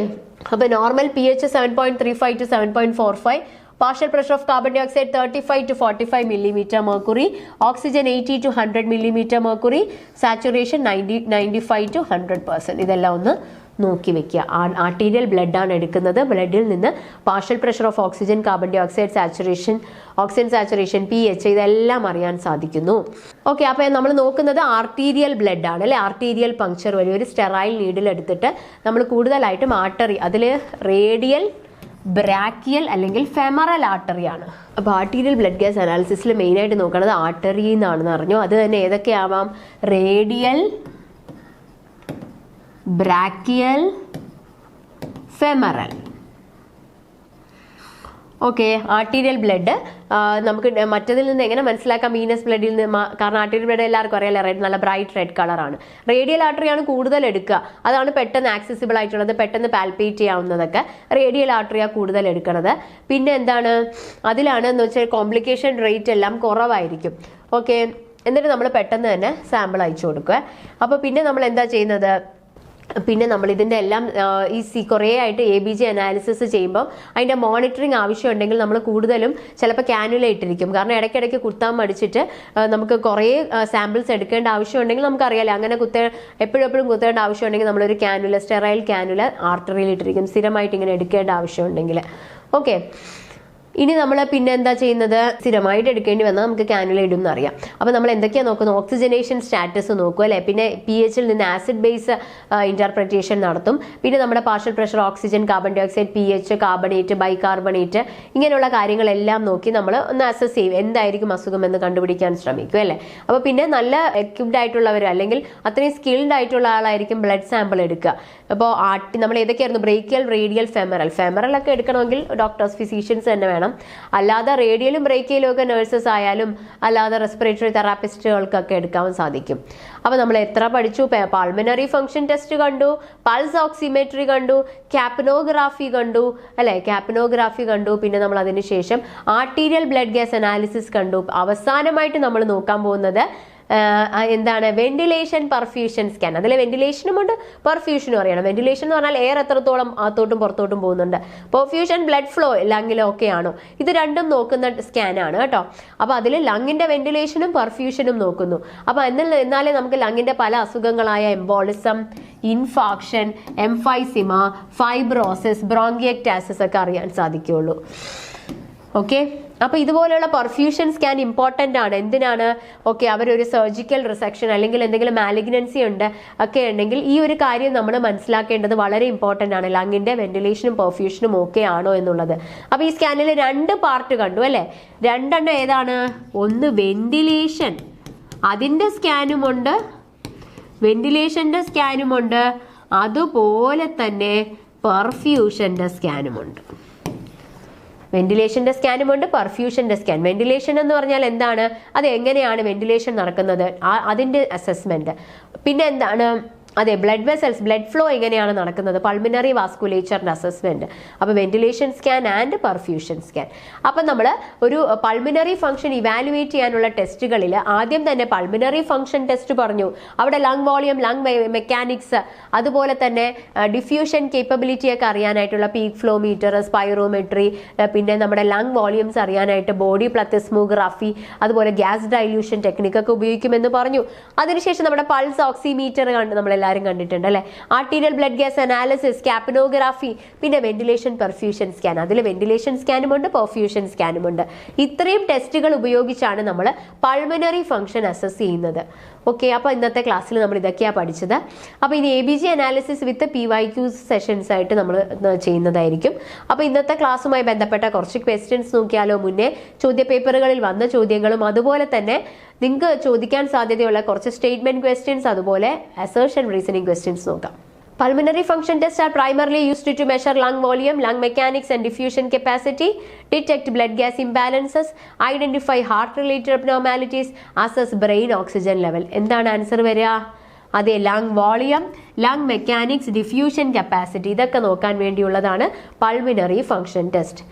അപ്പോൾ normal pH 7.35 to 7.45, partial pressure of carbon dioxide 35 to 45 millimeter mercury, oxygen 80 to 100 millimeter mercury, saturation 95 to 100%. ഇതെല്ലാം ഒന്ന് നോക്കി വെക്കുക. ആർട്ടീരിയൽ ബ്ലഡ് ആണ് എടുക്കുന്നത്. ബ്ലഡിൽ നിന്ന് partial pressure of oxygen, carbon dioxide saturation, oxygen saturation, pH ഇതെല്ലാം അറിയാൻ സാധിക്കുന്നു. ഓക്കെ, അപ്പോൾ നമ്മൾ നോക്കുന്നത് ആർട്ടീരിയൽ ബ്ലഡ് ആണ് അല്ലെ. ആർട്ടീരിയൽ പങ്ക്ചർ വഴി ഒരു സ്റ്റെറൈൽ നീഡിൽ എടുത്തിട്ട് നമ്മൾ കൂടുതലായിട്ടും ആർട്ടറി, അതിൽ റേഡിയൽ, ബ്രാക്കിയൽ അല്ലെങ്കിൽ ഫെമറൽ ആർട്ടറി ആണ്. അപ്പോൾ ആർട്ടീരിയൽ ബ്ലഡ് ഗ്യാസ് അനാലിസിസിൽ മെയിനായിട്ട് നോക്കുന്നത് ആർട്ടറി എന്നാണെന്ന് അറിഞ്ഞു. അത് തന്നെ ഏതൊക്കെയാവാം? Radial, brachial, femoral. Okay, arterial blood നമുക്ക് മറ്റതിൽ നിന്ന് എങ്ങനെ മനസ്സിലാക്കാം? വീനസ് ബ്ലഡിൽ നിന്ന്, കാരണം ആർട്ടീരിയൽ ബ്ലഡ് എല്ലാവർക്കും അറിയാലോ, റെഡ്, നല്ല ബ്രൈറ്റ് റെഡ് കളറാണ്. റേഡിയൽ ആർട്ടറിയാണ് കൂടുതൽ എടുക്കുക, അതാണ് പെട്ടെന്ന് ആക്സസിബിൾ ആയിട്ടുള്ളത്, പെട്ടെന്ന് പാൽപേറ്റ് ചെയ്യാവുന്നതൊക്കെ റേഡിയൽ ആർട്ടറിയാണ് കൂടുതൽ എടുക്കുന്നത്. പിന്നെ എന്താണ് അതിലാണ് എന്ന് വെച്ചാൽ കോംപ്ലിക്കേഷൻ റേറ്റ് എല്ലാം കുറവായിരിക്കും. ഓക്കെ, എന്നിട്ട് നമ്മൾ പെട്ടെന്ന് തന്നെ സാമ്പിൾ അയച്ചു കൊടുക്കുക. അപ്പോൾ പിന്നെ നമ്മൾ എന്താ ചെയ്യുന്നത്? പിന്നെ നമ്മൾ ഇതിൻ്റെ എല്ലാം കുറേ ആയിട്ട് ABG അനാലിസിസ് ചെയ്യുമ്പോൾ അതിൻ്റെ മോണിറ്ററിങ് ആവശ്യമുണ്ടെങ്കിൽ നമ്മൾ കൂടുതലും ചിലപ്പോൾ കാനുല ഇട്ടിരിക്കും. കാരണം ഇടയ്ക്കിടയ്ക്ക് കുത്താൻ മടിച്ചിട്ട് നമുക്ക് കുറേ സാമ്പിൾസ് എടുക്കേണ്ട ആവശ്യമുണ്ടെങ്കിൽ നമുക്കറിയാലോ, അങ്ങനെ എപ്പോഴും കുത്തേണ്ട ആവശ്യമുണ്ടെങ്കിൽ നമ്മളൊരു കാനുല, സ്റ്റെറൈൽ കാനുല ആർട്ടറിയിൽ ഇട്ടിരിക്കും, സ്ഥിരമായിട്ട് ഇങ്ങനെ എടുക്കേണ്ട ആവശ്യമുണ്ടെങ്കിൽ. ഓക്കെ, ഇനി നമ്മൾ പിന്നെ എന്താ ചെയ്യുന്നത്? സ്ഥിരമായിട്ട് എടുക്കേണ്ടി വന്നാൽ നമുക്ക് കാനുല ഇടും അറിയാം. അപ്പോൾ നമ്മൾ എന്തൊക്കെയാണ് നോക്കുന്നത്? ഓക്സിജനേഷൻ സ്റ്റാറ്റസ് നോക്കും അല്ലേ. പിന്നെ pHൽ നിന്ന് ആസിഡ് ബേസ് ഇന്റർപ്രിറ്റേഷൻ നടത്തും. പിന്നെ നമ്മുടെ partial pressure, oxygen, carbon dioxide, pH, carbonate, bicarbonate, ഇങ്ങനെയുള്ള കാര്യങ്ങളെല്ലാം നോക്കി നമ്മൾ ഒന്ന് അസസ് ചെയ്യും, എന്തായിരിക്കും അസുഖം എന്ന് കണ്ടുപിടിക്കാൻ ശ്രമിക്കും അല്ലേ. അപ്പോൾ പിന്നെ നല്ല എക്യുപ്ഡ് ആയിട്ടുള്ളവർ അല്ലെങ്കിൽ അത്രയും സ്കിൽഡ് ആയിട്ടുള്ള ആളായിരിക്കും ബ്ലഡ് സാമ്പിൾ എടുക്കുക. അപ്പോൾ നമ്മൾ ഏതൊക്കെയായിരുന്നു? ബ്രേക്കിയൽ, റേഡിയൽ, ഫെമറൽ ഒക്കെ എടുക്കണമെങ്കിൽ ഡോക്ടേഴ്സ്, ഫിസീഷ്യൻസ് തന്നെ വേണം. അല്ലാതെ റേഡിയലും ബ്രേക്കിയലും ഒക്കെ നഴ്സസ് ആയാലും അല്ലാതെ റെസ്പിറേറ്ററി തെറാപ്പിസ്റ്റുകൾക്കൊക്കെ എടുക്കാൻ സാധിക്കും. അപ്പോൾ നമ്മൾ എത്ര പഠിച്ചു? പൾമിനറി ഫംഗ്ഷൻ ടെസ്റ്റ് കണ്ടു, പൾസ് ഓക്സിമെട്രി കണ്ടു, ക്യാപ്നോഗ്രാഫി കണ്ടു അല്ലെ, ക്യാപ്നോഗ്രാഫി കണ്ടു. പിന്നെ നമ്മൾ അതിനുശേഷം ആർട്ടീരിയൽ ബ്ലഡ് ഗ്യാസ് അനാലിസിസ് കണ്ടു. അവസാനമായിട്ട് നമ്മൾ നോക്കാൻ പോകുന്നത് എന്താണ് വെന്റിലേഷൻ പെർഫ്യൂഷൻ സ്കാൻ. അതിൽ വെന്റിലേഷനും ഉണ്ട് പെർഫ്യൂഷനും അറിയണം. വെന്റിലേഷൻ എന്ന് പറഞ്ഞാൽ എയർ എത്രത്തോളം അകത്തോട്ടും പുറത്തോട്ടും പോകുന്നുണ്ട്. പെർഫ്യൂഷൻ ബ്ലഡ് ഫ്ലോ ലങ്ങിലോ ഒക്കെ ആണോ, ഇത് രണ്ടും നോക്കുന്ന സ്കാനാണ് കേട്ടോ. അപ്പൊ അതിൽ ലങ്ങിന്റെ വെന്റിലേഷനും പെർഫ്യൂഷനും നോക്കുന്നു. അപ്പൊ എന്നാലേ നമുക്ക് ലങ്ങിന്റെ പല അസുഖങ്ങളായ എംബോളിസം, ഇൻഫാക്ഷൻ, എംഫൈസിമ, ഫൈബ്രോസിസ്, ബ്രോങ്കിയക്ടാസിസ് ഒക്കെ അറിയാൻ സാധിക്കുകയുള്ളൂ. ഓക്കെ, അപ്പൊ ഇതുപോലെയുള്ള പെർഫ്യൂഷൻ സ്കാൻ ഇമ്പോർട്ടൻ്റ് ആണ്. എന്തിനാണ്? ഓക്കെ, അവരൊരു സർജിക്കൽ റിസെക്ഷൻ അല്ലെങ്കിൽ എന്തെങ്കിലും മാലിഗ്നൻസി ഉണ്ട് ഒക്കെ ഉണ്ടെങ്കിൽ ഈ ഒരു കാര്യം നമ്മൾ മനസ്സിലാക്കേണ്ടത് വളരെ ഇമ്പോർട്ടൻ്റ് ആണ്. ലങ്ങിന്റെ വെന്റിലേഷനും പെർഫ്യൂഷനും ഓക്കെ ആണോ എന്നുള്ളത്. അപ്പൊ ഈ സ്കാനിൽ 2 പാർട്ട് കണ്ടു അല്ലെ. 2 ഏതാണ്? ഒന്ന് വെന്റിലേഷൻ, അതിന്റെ സ്കാനുമുണ്ട്, വെന്റിലേഷന്റെ സ്കാനുമുണ്ട്, അതുപോലെ തന്നെ പെർഫ്യൂഷന്റെ സ്കാനുമുണ്ട്. വെന്റിലേഷന്റെ സ്കാനുമുണ്ട്, പെർഫ്യൂഷന്റെ സ്കാൻ. വെന്റിലേഷൻ എന്ന് പറഞ്ഞാൽ എന്താണ്? അത് എങ്ങനെയാണ് വെന്റിലേഷൻ നടക്കുന്നത്, അതിന്റെ അസസ്മെന്റ്. പിന്നെ എന്താണ്? അതെ, ബ്ലഡ് വെസൽസ്, ബ്ലഡ് ഫ്ലോ എങ്ങനെയാണ് നടക്കുന്നത്, പൾമിനറി വാസ്കുലേച്ചറിന്റെ അസസ്മെന്റ്. അപ്പൊ ventilation scan and perfusion scan. അപ്പൊ നമ്മൾ ഒരു പൾമിനറി ഫംഗ്ഷൻ ഇവാലുവേറ്റ് ചെയ്യാനുള്ള ടെസ്റ്റുകളിൽ ആദ്യം തന്നെ പൾമിനറി ഫംഗ്ഷൻ ടെസ്റ്റ് പറഞ്ഞു. അവിടെ ലങ് വോളിയം, ലങ് മെക്കാനിക്സ്, അതുപോലെ തന്നെ ഡിഫ്യൂഷൻ കേപ്പബിലിറ്റി ഒക്കെ അറിയാനായിട്ടുള്ള പീക്ക് ഫ്ലോ മീറ്റർ, സ്പൈറോമെട്രി, പിന്നെ നമ്മുടെ ലങ് വോളിയംസ് അറിയാനായിട്ട് ബോഡി പ്ലത്തിസ്മോഗ്രാഫി, അതുപോലെ ഗ്യാസ് ഡൈല്യൂഷൻ ടെക്നിക് ഒക്കെ ഉപയോഗിക്കുമെന്ന് പറഞ്ഞു. അതിനുശേഷം നമ്മുടെ പൾസ് ഓക്സിമീറ്റർ നമ്മളെല്ലാം കണ്ടിട്ടുണ്ട് അല്ലെ. ആർട്ടീരിയൽ ബ്ലഡ് ഗ്യാസ് അനാലിസിസ്, കാപ്പിനോഗ്രാഫി, പിന്നെ വെന്റിലേഷൻ പെർഫ്യൂഷൻ സ്കാൻ. അതിൽ വെന്റിലേഷൻ സ്കാനുമുണ്ട്, പെർഫ്യൂഷൻ സ്കാനുമുണ്ട്. ഇത്രയും ടെസ്റ്റുകൾ ഉപയോഗിച്ചാണ് നമ്മൾ പൾമനറി ഫംഗ്ഷൻ അസസ് ചെയ്യുന്നത്. ഓക്കെ, അപ്പൊ ഇന്നത്തെ ക്ലാസ്സിൽ നമ്മൾ ഇതൊക്കെയാണ് പഠിച്ചത്. അപ്പൊ ഇനി ABG അനാലിസിസ് വിത്ത് PYQ സെഷൻസ് ആയിട്ട് നമ്മൾ ചെയ്യുന്നതായിരിക്കും. അപ്പൊ ഇന്നത്തെ ക്ലാസ്സുമായി ബന്ധപ്പെട്ട കുറച്ച് ക്വസ്റ്റ്യൻസ് നോക്കിയാലോ. മുന്നേ ചോദ്യപേപ്പറുകളിൽ വന്ന ചോദ്യങ്ങളും അതുപോലെ തന്നെ നിങ്ങൾക്ക് ചോദിക്കാൻ സാധ്യതയുള്ള കുറച്ച് സ്റ്റേറ്റ്മെന്റ് ക്വസ്റ്റ്യൻസ്, അതുപോലെ അസേർഷൻ റീസണിംഗ് ക്വസ്റ്റ്യൻസ് നോക്കാം. Pulmonary function tests are primarily used to measure lung volume, lung mechanics and diffusion capacity, detect blood gas imbalances, identify heart-related abnormalities, assess brain oxygen level. എന്താണ് answer വരിക? അതെ, lung volume, lung mechanics, diffusion capacity, ഇതൊക്കെ നോക്കാൻ വേണ്ടിയുള്ളതാണ് pulmonary function test.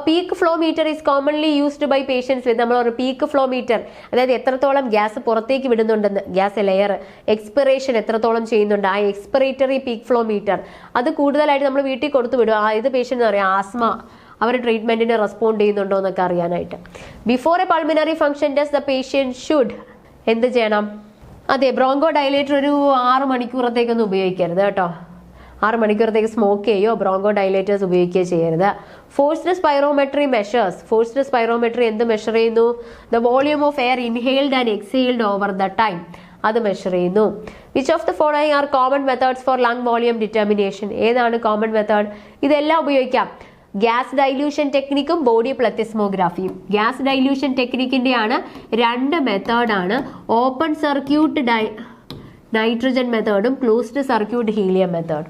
Peak flow meter is commonly used by patients with, നമ്മൾ ഒരു peak flow metre, അതായത് എത്രത്തോളം ഗ്യാസ് പുറത്തേക്ക് വിടുന്നുണ്ടെന്ന്, ഗ്യാസ് ലെയർ എക്സ്പിറേഷൻ എത്രത്തോളം ചെയ്യുന്നുണ്ട്, ആ എക്സ്പിറേറ്ററി പീക്ക് ഫ്ലോ മീറ്റർ അത് കൂടുതലായിട്ട് നമ്മൾ വീട്ടിൽ കൊടുത്തു വിടും. ഇത് പേഷ്യൻ്റ് എന്ന് പറയാം ആസ്മ, അവർ ട്രീറ്റ്മെന്റിന് റെസ്പോണ്ട് ചെയ്യുന്നുണ്ടോ എന്നൊക്കെ അറിയാനായിട്ട്. Before A pulmonary function test the patient should എന്ത് ചെയ്യണം? അതെ, ബ്രോങ്കോ ഡയലേറ്റർ ഒരു 6 മണിക്കൂറത്തേക്കൊന്നും ഉപയോഗിക്കരുത് കേട്ടോ. 6 മണിക്കൂറത്തേക്ക് സ്മോക്ക് ചെയ്യോ ബ്രോങ്കോ ഡയലേറ്റേഴ്സ് ഉപയോഗിക്കുകയോ ചെയ്യരുത്. Forced spirometry measures, forced spirometry എന്ത് മെഷർ ചെയ്യുന്നു? The volume of air inhaled and exhaled over the time, അത് മെഷർ ചെയ്യുന്നു. Which of the following are common methods for lung volume determination? ഏതാണ് common method? ഇതെല്ലാം ഉപയോഗിക്കാം. Gas dilution ടെക്നിക്കും body പ്ലത്തിസ്മോഗ്രാഫിയും. Gas dilution ടെക്നിക്കിന്റെ ആണ് 2 മെത്തേഡാണ്, ഓപ്പൺ സർക്യൂട്ട് നൈട്രജൻ മെത്തേഡും closed circuit helium method.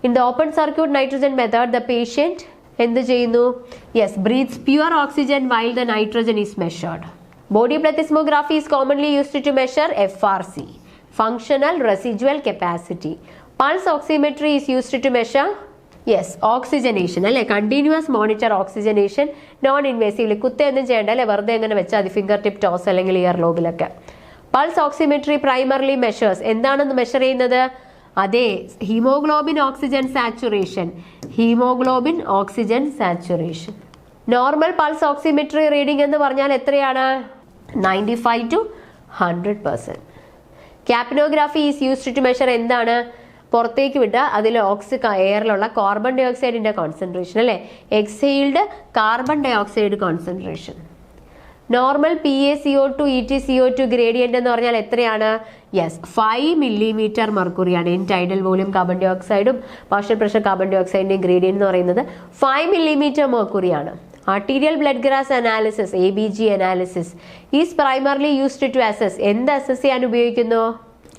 In the open circuit nitrogen method the patient എന്ത് ചെയ്യുന്നു? Yes, breathes pure oxygen while the nitrogen is measured. Body plethysmography is commonly used to measure FRC, functional residual capacity. Pulse oximetry is used to measure oxygenation അല്ലെ, continuous monitor oxygenation, non invasively, കുത്തൊന്നും ചെയ്യേണ്ട അല്ലെ, വെറുതെ എങ്ങനെ വെച്ചാൽ മതി, finger tip toes അല്ലെങ്കിൽ ear ലോബിലൊക്കെ. പൾസ് ഓക്സിമെട്രി പ്രൈമർലി മെഷേഴ്സ്, എന്താണെന്ന് മെഷർ ചെയ്യുന്നത്? അതെ, haemoglobin oxygen saturation, haemoglobin oxygen saturation. Normal pulse oximetry reading എന്ന് പറഞ്ഞാൽ എത്രയാണ്? 95 to 100%. Capnography is used to measure എന്താണ്? പുറത്തേക്ക് വിട്ട അതിൽ എയറിലുള്ള കാർബൺ ഡൈ ഓക്സൈഡിന്റെ കോൺസെൻട്രേഷൻ അല്ലെ, exhaled carbon dioxide concentration. Normal PaCO2 EtCO2 gradient എന്ന് പറഞ്ഞാൽ എത്രയാണ്? 5 മില്ലിമീറ്റർ മെർക്കുറിയാണ്. ഇൻ ടൈഡൽ വോളിയം കാർബൺ ഡൈ ഓക്സൈഡും പാർഷ്യൽ പ്രഷർ കാർബൺ ഡൈ ഓക്സൈഡിന്റെ ഗ്രേഡിയന്റ് എന്ന് പറയുന്നത് 5 മില്ലിമീറ്റർ മെർക്കുറിയാണ്. Arterial blood gas analysis, ABG analysis is primarily used to assess, എന്ത് അസസ് ചെയ്യാൻ ഉപയോഗിക്കുന്നു?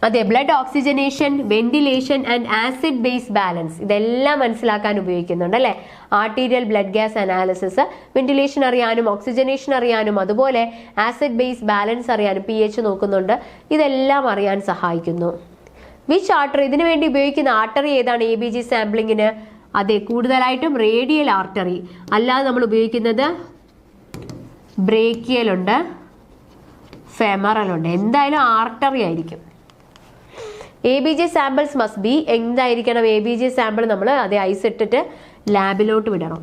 അതെ, blood oxygenation, ventilation and acid base balance, ഇതെല്ലാം മനസ്സിലാക്കാൻ ഉപയോഗിക്കുന്നുണ്ട് അല്ലെ. Arterial blood gas analysis ventilation അറിയാനും ഓക്സിജനേഷൻ അറിയാനും അതുപോലെ ആസിഡ് ബേസ് ബാലൻസ് അറിയാനും pH നോക്കുന്നുണ്ട്, ഇതെല്ലാം അറിയാൻ സഹായിക്കുന്നു. വിച്ച് ആർട്ടറി, ഇതിനു വേണ്ടി ഉപയോഗിക്കുന്ന ആർട്ടറി ഏതാണ് ABG സാമ്പിളിങ്ങിന്? അതെ, കൂടുതലായിട്ടും റേഡിയൽ ആർട്ടറി, അല്ലാതെ നമ്മൾ ഉപയോഗിക്കുന്നത് ബ്രേക്കിയൽ ഉണ്ട്, ഫെമറൽ ഉണ്ട്, എന്തായാലും ആർട്ടറി ആയിരിക്കും. ABG സാമ്പിൾസ് മസ്റ്റ് ബി, എന്തായിരിക്കണം ABG സാമ്പിൾ നമ്മൾ അതേ ഐസ് ഇട്ടിട്ട് ലാബിലോട്ട് വിടണം.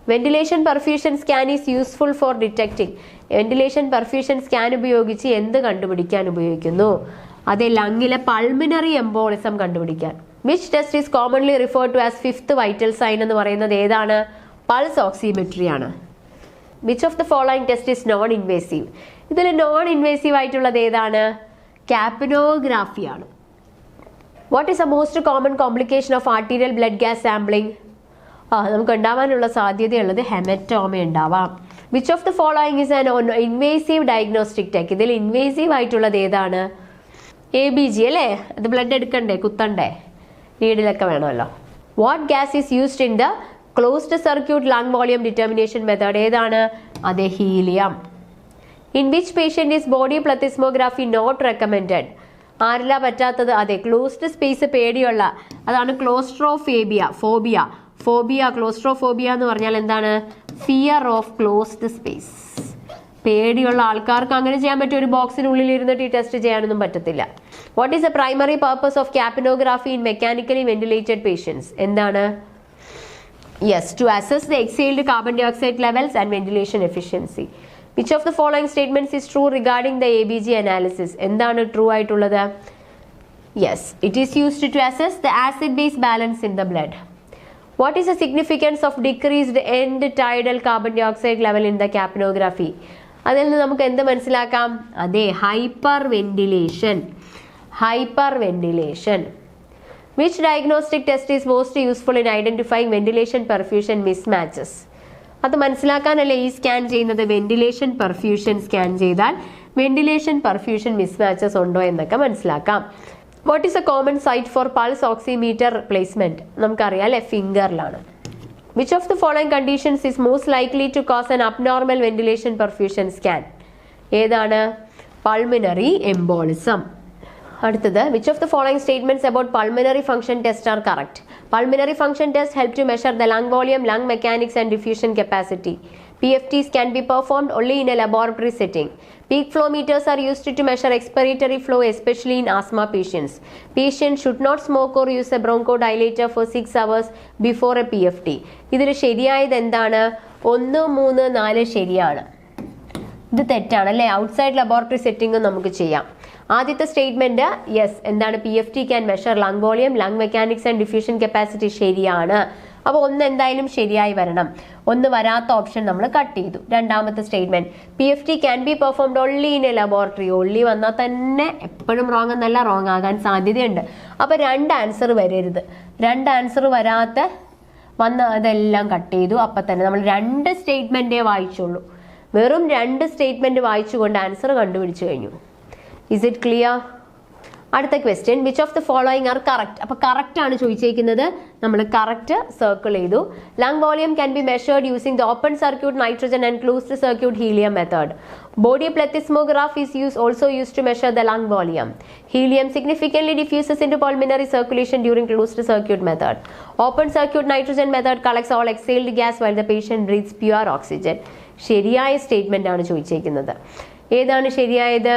Ventilation perfusion scan is useful for detecting. Ventilation perfusion scan ഉപയോഗിച്ച് എന്ത് കണ്ടുപിടിക്കാൻ ഉപയോഗിക്കുന്നു? അതെ, ലങ്ങിലെ പൾമിനറി എംബോളിസം കണ്ടുപിടിക്കാൻ. Which test is commonly referred to as fifth vital sign എന്ന് പറയുന്നത് ഏതാണ്? പൾസ് ഓക്സിമെട്രി ആണ്. Which of the following test is non invasive? ഇതിൽ നോൺ ഇൻവേസീവ് ആയിട്ടുള്ളത് ഏതാണ്? കാപ്പിനോഗ്രാഫി ആണ്. What is the most common complication of arterial blood gas sampling? നമുക്ക് ഉണ്ടാവാനുള്ള സാധ്യതയുള്ളത് ഹെമറ്റോമ ഉണ്ടാവാം. Which of the following is an invasive diagnostic tech? ഇതിൽ invasive ആയിട്ടുള്ളത് ഏതാണ്? ABG അല്ലേ? അത് ബ്ലഡ് എടുക്കണ്ടേ, കുത്തണ്ടേ, നീഡിലൊക്കെ വേണമല്ലോ. What gas is used in the closed circuit lung volume determination method? ഏതാണ്? അതെ, ഹീലിയം. In which patient is body plethysmography not recommended? ആരില്ല പറ്റാത്തത്? അതെ, ക്ലോസ്ഡ് സ്പേസ് പേടിയുള്ള, അതാണ് ക്ലോസ്ട്രോഫോബിയ എന്ന് പറഞ്ഞാൽ എന്താണ്? Fear of closed space. പേടിയുള്ള ആൾക്കാർക്ക് അങ്ങനെ ചെയ്യാൻ പറ്റും. ഒരു ബോക്സിനുള്ളിൽ ഇരുന്നിട്ട് ഈ ടെസ്റ്റ് ചെയ്യാനൊന്നും പറ്റത്തില്ല. What is the primary purpose of capnography in mechanically ventilated patients? എന്താണ്? Yes, to assess the exhaled carbon dioxide levels and ventilation efficiency. Which of the following statements is true regarding the ABG analysis? എന്താണ് true ആയിട്ടുള്ളത്? Yes, it is used to assess the acid base balance in the blood. What is the significance of decreased end tidal carbon dioxide level in the capnography? അതിൽ നിന്ന് നമുക്ക് എന്ത് മനസ്സിലാക്കാം? അതെ, hyper ventilation. Which diagnostic test is most useful in identifying ventilation perfusion mismatches? അത് മനസ്സിലാക്കാനല്ലേ ഈ scan ചെയ്യുന്നത്. Ventilation perfusion scan ചെയ്താൽ വെന്റിലേഷൻ പെർഫ്യൂഷൻ മിസ്മാച്ചസ് ഉണ്ടോ എന്നൊക്കെ മനസ്സിലാക്കാം. What is a common site for pulse oximeter placement? നമുക്കറിയാം അല്ലെ, ഫിംഗറിലാണ്. Which of the following conditions is most likely to cause an abnormal ventilation perfusion scan? ഏതാണ്? Pulmonary embolism. അടുത്തത്, which of the following statements about pulmonary function test are correct? Pulmonary function tests help to measure the lung volume, lung mechanics and diffusion capacity. PFTs can be performed only in a laboratory setting. Peak flow meters are used to measure expiratory flow, especially in asthma patients. Patients should not smoke or use a bronchodilator for 6 hours before a PFT. ഇതിൽ ശരിയായത് എന്താണ്? 1, 3, 4 ശരിയാണ്. ഇത് തെറ്റാണ് അല്ലേ? Outside laboratory setting നമുക്ക് ചെയ്യാം. ആദ്യത്തെ സ്റ്റേറ്റ്മെന്റ് യെസ്, എന്താണ്? PFT can measure lung volume, lung mechanics and diffusion capacity ശരിയാണ്. അപ്പോൾ 1 എന്തായാലും ശരിയായി വരണം. 1 വരാത്ത ഓപ്ഷൻ നമ്മൾ കട്ട് ചെയ്തു. രണ്ടാമത്തെ statement PFT can be performed only in A laboratory. Only വന്നാൽ തന്നെ എപ്പോഴും റോങ് എന്നല്ല, റോങ് ആകാൻ സാധ്യതയുണ്ട്. അപ്പോൾ 2 ആൻസർ വരരുത്. 2 ആൻസർ വരാത്ത അതെല്ലാം കട്ട് ചെയ്തു. അപ്പം തന്നെ നമ്മൾ 2 സ്റ്റേറ്റ്മെന്റേ വായിച്ചുള്ളൂ. വെറും 2 സ്റ്റേറ്റ്മെന്റ് വായിച്ചുകൊണ്ട് ആൻസർ കണ്ടുപിടിച്ചു കഴിഞ്ഞു. Is it clear? അടുത്ത question, which of the following are correct? അപ്പൊ കറക്റ്റ് ആണ് ചോദിച്ചേക്കുന്നത്. നമ്മൾ കറക്റ്റ് സർക്കിൾ ചെയ്തു. Lung volume can be measured using the open circuit nitrogen and closed circuit helium method. Body plethysmograph is also used to measure the lung volume. Helium significantly diffuses into pulmonary circulation during closed circuit method. Open circuit nitrogen method collects all exhaled gas while the patient breathes pure oxygen. ശരിയായ statement ആണ് ചോദിച്ചേക്കുന്നത്. ഏതാണ് ശരിയായത്?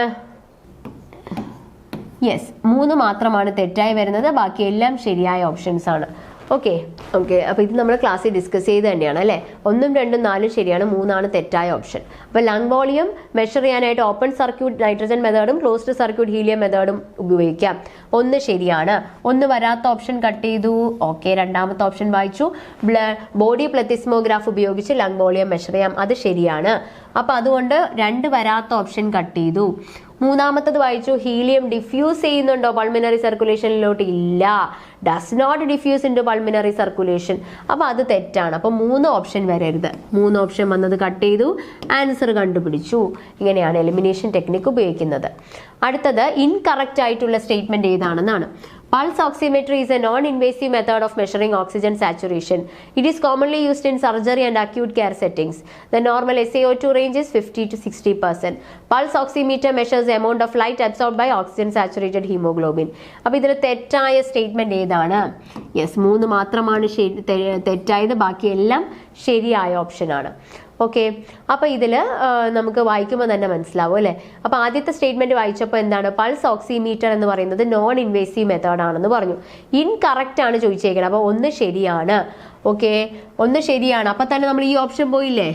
Yes, 3 മാത്രമാണ് തെറ്റായി വരുന്നത്. ബാക്കി എല്ലാം ശരിയായ ഓപ്ഷൻസ് ആണ്. ഓക്കെ. അപ്പോൾ ഇത് നമ്മൾ ക്ലാസ്സിൽ ഡിസ്കസ് ചെയ്ത് തന്നെയാണ് അല്ലേ. 1, 2, 4 ശരിയാണ്, 3 തെറ്റായ ഓപ്ഷൻ. അപ്പോൾ ലങ് വോളിയം മെഷർ ചെയ്യാനായിട്ട് ഓപ്പൺ സർക്യൂട്ട് നൈട്രജൻ മെത്തേഡും ക്ലോസ്ഡ് സർക്യൂട്ട് ഹീലിയം മെത്തേഡും ഉപയോഗിക്കാം. 1 ശരിയാണ്. 1 വരാത്ത ഓപ്ഷൻ കട്ട് ചെയ്തു. ഓക്കെ. രണ്ടാമത്തെ ഓപ്ഷൻ വായിച്ചു. ബോഡി പ്ലെത്തിസ്മോഗ്രാഫ് ഉപയോഗിച്ച് ലങ് വോളിയം മെഷർ ചെയ്യാം. അത് ശരിയാണ്. അപ്പോൾ അതുകൊണ്ട് 2 വരാത്ത ഓപ്ഷൻ കട്ട് ചെയ്തു. മൂന്നാമത്തത് വായിച്ചു. ഹീലിയം ഡിഫ്യൂസ് ചെയ്യുന്നുണ്ടോ പൾമിനറി സർക്കുലേഷനിലോട്ട്? ഇല്ല, does not diffuse in to pulmonary circulation. അപ്പോൾ അത് തെറ്റാണ്. അപ്പോൾ 3 ഓപ്ഷൻ വരരുത്. 3 ഓപ്ഷൻ വന്നത് കട്ട് ചെയ്തു, ആൻസർ കണ്ടുപിടിച്ചു. ഇങ്ങനെയാണ് എലിമിനേഷൻ ടെക്നിക്ക് ഉപയോഗിക്കുന്നത്. അടുത്തത് ഇൻകറക്റ്റ് ആയിട്ടുള്ള statement ഏതാണെന്നാണ്. Pulse oximetry is a non-invasive method of measuring oxygen saturation. It is commonly used in surgery and acute care settings. The normal SaO2 range is 50 to 60%. Pulse oximeter measures the amount of light absorbed by oxygen saturated hemoglobin. അപ്പോൾ ഇതിൽ തെറ്റായ statement ഏതാണ്? Yes, 3 മാത്രമാണ് തെറ്റായത്. ബാക്കിയെല്ലാം ശരിയായ ഓപ്ഷനാണ്. Okay, അപ്പോൾ ഇതിൽ നമുക്ക് വായിക്കുമ്പോൾ തന്നെ മനസ്സിലാവും അല്ലേ. അപ്പോൾ ആദ്യത്തെ സ്റ്റേറ്റ്മെന്റ് വായിച്ചപ്പോൾ എന്താണ്, പൾസ് ഓക്സിമീറ്റർ എന്ന് പറയുന്നത് നോൺ ഇൻവേസീവ് മെത്തേഡ് ആണെന്ന് പറഞ്ഞു. ഇൻകറക്റ്റ് ആണ് ചോദിച്ചേക്കുന്നത്. അപ്പോൾ ഒന്ന് ശരിയാണ്. ഓക്കെ, ഒന്ന് ശരിയാണ്. അപ്പം തന്നെ നമ്മൾ ഈ ഓപ്ഷൻ പോയില്ലേ.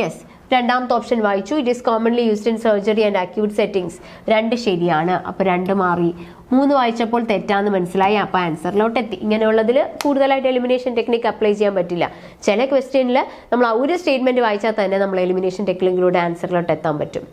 യെസ്, രണ്ടാമത്തെ ഓപ്ഷൻ വായിച്ചു. It is commonly used in surgery and acute settings. 2 ശരിയാണ്. അപ്പോൾ 2 മാറി. 3 വായിച്ചപ്പോൾ തെറ്റാന്ന് മനസ്സിലായി. അപ്പോൾ ആൻസറിലോട്ട് എത്തി. ഇങ്ങനെയുള്ളതിൽ കൂടുതലായിട്ട് എലിമിനേഷൻ ടെക്നിക്ക് അപ്ലൈ ചെയ്യാൻ പറ്റില്ല. ചില ക്വസ്റ്റ്യനിൽ നമ്മൾ ആ ഒരു സ്റ്റേറ്റ്മെന്റ് വായിച്ചാൽ തന്നെ നമ്മൾ എലിമിനേഷൻ ടെക്നിക്കിലൂടെ ആൻസറിലോട്ട് എത്താൻ പറ്റും.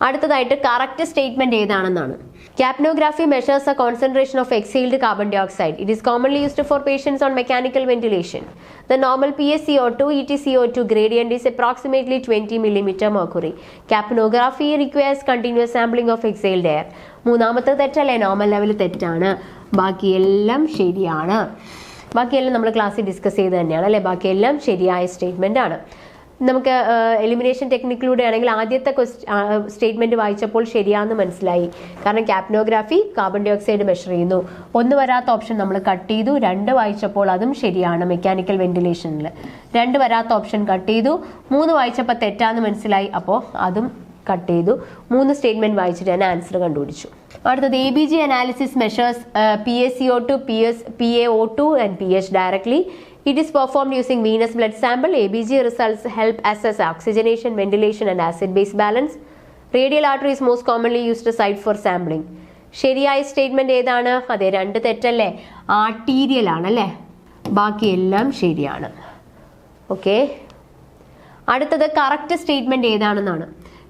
അടുത്തതായിട്ട് കറക്റ്റ് സ്റ്റേറ്റ്മെന്റ് ഏതാണെന്നാണ്. Capnography measures the concentration of exhaled carbon dioxide. It is commonly used for patients on mechanical ventilation. The normal PaCO2 EtCO2 gradient is approximately 20 mm mercury. Capnography requires continuous sampling of exhaled air. മൂന്നാമത്തെ തെറ്റല്ലേ, normal level തെറ്റാണ്. ബാക്കിയെല്ലാം ശരിയാണ്. ബാക്കിയെല്ലാം നമ്മൾ ക്ലാസ്സിൽ discuss ചെയ്ത് തന്നെയാണ് അല്ലേ. ബാക്കിയെല്ലാം ശരിയായ സ്റ്റേറ്റ്മെന്റ് ആണ്. നമുക്ക് എലിമിനേഷൻ ടെക്നിക്കിലൂടെ ആണെങ്കിൽ ആദ്യത്തെ സ്റ്റേറ്റ്മെന്റ് വായിച്ചപ്പോൾ ശരിയാണെന്ന് മനസ്സിലായി. കാരണം ക്യാപ്നോഗ്രാഫി കാർബൺ ഡൈ ഓക്സൈഡ് മെഷർ ചെയ്യുന്നു. 1 വരാത്ത ഓപ്ഷൻ നമ്മൾ കട്ട് ചെയ്തു. 2 വായിച്ചപ്പോൾ അതും ശരിയാണ് മെക്കാനിക്കൽ വെന്റിലേഷനിൽ. 2 വരാത്ത ഓപ്ഷൻ കട്ട് ചെയ്തു. 3 വായിച്ചപ്പോൾ തെറ്റാന്ന് മനസ്സിലായി. അപ്പോൾ അതും കട്ട് ചെയ്തു. 3 സ്റ്റേറ്റ്മെന്റ് വായിച്ചിട്ട് ഞാൻ ആൻസർ കണ്ടുപിടിച്ചു. അടുത്തത് ABG analysis measures PaCO2, PaO2 and pH directly. It is performed using venous blood sample. ABG results help assess oxygenation, ventilation and acid-base balance. Radial artery is most commonly used site for sampling. ശരിയായ statement ഏതാണ്? അതെ, 2 തെറ്റല്ലേ, arterial ആണല്ലേ. ബാക്കിയെല്ലാം ശരിയാണ്. Okay, അടുത്തത് correct statement ഏതാണെന്നാണ്.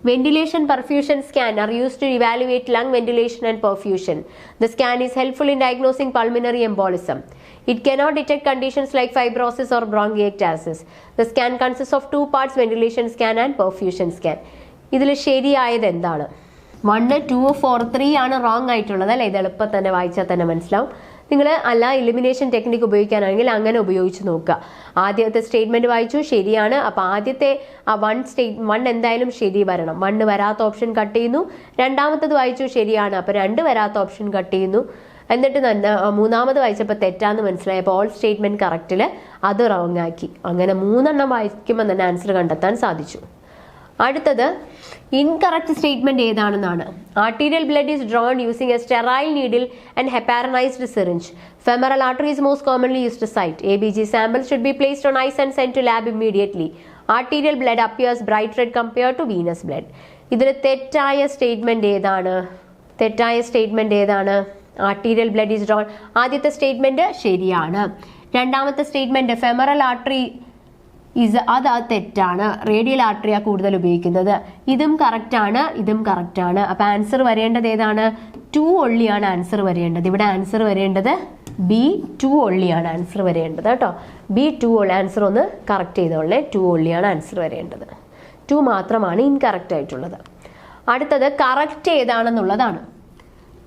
Ventilation perfusion scan are used to evaluate lung ventilation and perfusion. The scan is helpful in diagnosing pulmonary embolism. It cannot detect conditions like fibrosis or bronchiectasis. The scan consists of 2 parts, ventilation scan and perfusion scan. ഇതിൽ ശരിയായത് എന്താണ്? 1, 2, 4, 3 ആണ് wrong ആയിട്ടുള്ളത് അല്ലേ. ഇത് എളുപ്പം തന്നെ വായിച്ചാൽ തന്നെ മനസ്സിലാവും. നിങ്ങൾ അല്ല എലിമിനേഷൻ ടെക്നിക്ക് ഉപയോഗിക്കാനാണെങ്കിൽ അങ്ങനെ ഉപയോഗിച്ച് നോക്കുക. ആദ്യത്തെ സ്റ്റേറ്റ്മെന്റ് വായിച്ചു, ശരിയാണ്. അപ്പോൾ ആദ്യത്തെ ആ 1 എന്തായാലും ശരി വരണം. 1 വരാത്ത ഓപ്ഷൻ കട്ട് ചെയ്യുന്നു. രണ്ടാമത്തത് വായിച്ചു, ശരിയാണ്. അപ്പോൾ 2 വരാത്ത ഓപ്ഷൻ കട്ട് ചെയ്യുന്നു. എന്നിട്ട് തന്നെ 3ാമത് വായിച്ചപ്പോൾ തെറ്റാന്ന് മനസ്സിലായി. അപ്പോൾ ഓൾ സ്റ്റേറ്റ്മെന്റ് കറക്റ്റിൽ അത് റോങ് ആക്കി. അങ്ങനെ 3 എണ്ണം വായിക്കുമ്പോൾ തന്നെ ആൻസർ കണ്ടെത്താൻ സാധിച്ചു. അടുത്തത് ഇൻകറക്റ്റ് സ്റ്റേറ്റ്മെന്റ് ഏതാണെന്നാണ്. Arterial blood is drawn using a sterile needle and heparinized syringe. Femoral artery is most commonly used site. ABG sample should be placed on ice and send to lab immediately. Arterial blood appears bright red compare to venous blood. ഇതിൽ തെറ്റായ statement ഏതാണ്? Arterial blood is drawn. ആദ്യത്തെ statement ശരിയാണ്. രണ്ടാമത്തെ statement femoral artery അത് തെറ്റാണ്. Radial ആർട്ടറിയാണ് കൂടുതൽ ഉപയോഗിക്കുന്നത്. ഇതും കറക്റ്റാണ്, ഇതും കറക്റ്റാണ്. അപ്പൊ ആൻസർ വരേണ്ടത് ഏതാണ്? 2 ഒള്ളിയാണ് ആൻസർ വരേണ്ടത്. ഇവിടെ ആൻസർ വരേണ്ടത് B2 ഒള്ളിയാണ് ആൻസർ വരേണ്ടത് കേട്ടോ. B2 ഒള്ളി ആൻസർ ഒന്ന് കറക്റ്റ് ചെയ്തോളേ. 2 ഒള്ളിയാണ് ആൻസർ വരേണ്ടത്. 2 മാത്രമാണ് ഇൻകറക്റ്റ് ആയിട്ടുള്ളത്. അടുത്തത് correct ഏതാണെന്നുള്ളതാണ്.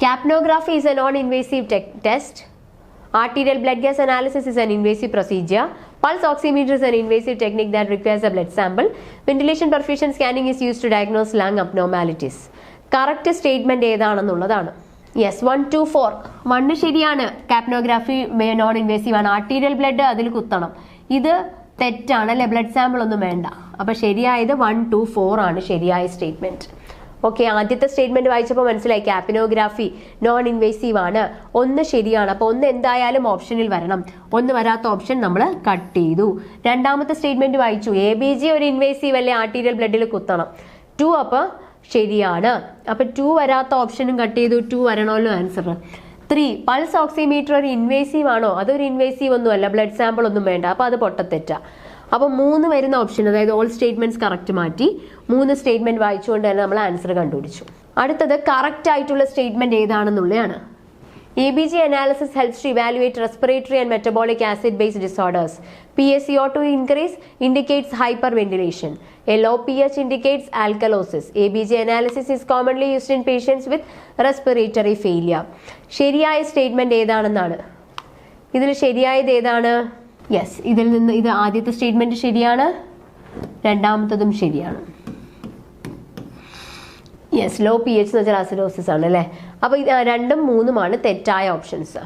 Capnography is a non-invasive test. Arterial blood gas analysis is an invasive procedure. Pulse oximeter is an invasive technique that requires a blood sample. Ventilation perfusion scanning is used to diagnose lung abnormalities. Correct statement ഏതാണെന്നുള്ളതാണ്. Yes, 1, 2, 4. 1 ശരിയാണ്. Capnography non invasive ആണ്. Arterial blood അതിൽ കുത്തണം. ഇത് തെറ്റാണ് അല്ലെ, blood sample ഒന്നും വേണ്ട. അപ്പൊ ശരിയായത് 1, 2, 4 ആണ് ശരിയായ സ്റ്റേറ്റ്മെന്റ്. ഓക്കെ, ആദ്യത്തെ സ്റ്റേറ്റ്മെന്റ് വായിച്ചപ്പോൾ മനസ്സിലായി ക്യാപ്നോഗ്രാഫി നോൺ ഇൻവേസീവ് ആണ്. 1 ശരിയാണ്. അപ്പോൾ 1 എന്തായാലും ഓപ്ഷനിൽ വരണം. 1 വരാത്ത ഓപ്ഷൻ നമ്മൾ കട്ട് ചെയ്തു. രണ്ടാമത്തെ സ്റ്റേറ്റ്മെന്റ് വായിച്ചു, ABG ഒരു ഇൻവേസീവ് അല്ലേ, ആർട്ടീരിയൽ ബ്ലഡിൽ കുത്തണം. 2 അപ്പോൾ ശരിയാണ്. അപ്പൊ 2 വരാത്ത ഓപ്ഷനും കട്ട് ചെയ്തു. 2 വരണമല്ലോ ആൻസർ. 3 പൾസ് ഓക്സിമീറ്റർ ഒരു ഇൻവേസീവ് ആണോ? അതൊരു ഇൻവേസീവ് ഒന്നും അല്ല, ബ്ലഡ് സാമ്പിൾ ഒന്നും വേണ്ട. അപ്പൊ അത് പൊട്ടത്തെറ്റാ. അപ്പോൾ 3 വരുന്ന ഓപ്ഷൻ, അതായത് ഓൾ സ്റ്റേറ്റ്മെന്റ്സ് കറക്റ്റ് മാറ്റി 3 സ്റ്റേറ്റ്മെന്റ് വായിച്ചുകൊണ്ട് തന്നെ നമ്മൾ ആൻസർ കണ്ടുപിടിച്ചു. അടുത്തത് കറക്റ്റ് ആയിട്ടുള്ള statement ഏതാണെന്നുള്ളതാണ്. ABG analysis helps to evaluate respiratory and metabolic acid-based disorders. PaCO2 increase indicates hyperventilation. A low pH indicates alkalosis. ABG analysis is commonly used in patients with respiratory failure. ശരിയായ statement ഏതാണെന്നാണ്. ഇതിൽ ശരിയായത് ഏതാണ്? Yes, ഇതിൽ നിന്ന് ഇത് ആദ്യത്തെ statement ശരിയാണ്, രണ്ടാമത്തതും ശരിയാണ്. യെസ്, ലോ പി എച്ച് എന്ന് വെച്ചാൽ അസിഡോസിസ് ആണ് അല്ലേ. അപ്പോൾ ഇത് 2ഉം 3ഉമാണ് തെറ്റായ ഓപ്ഷൻസ്.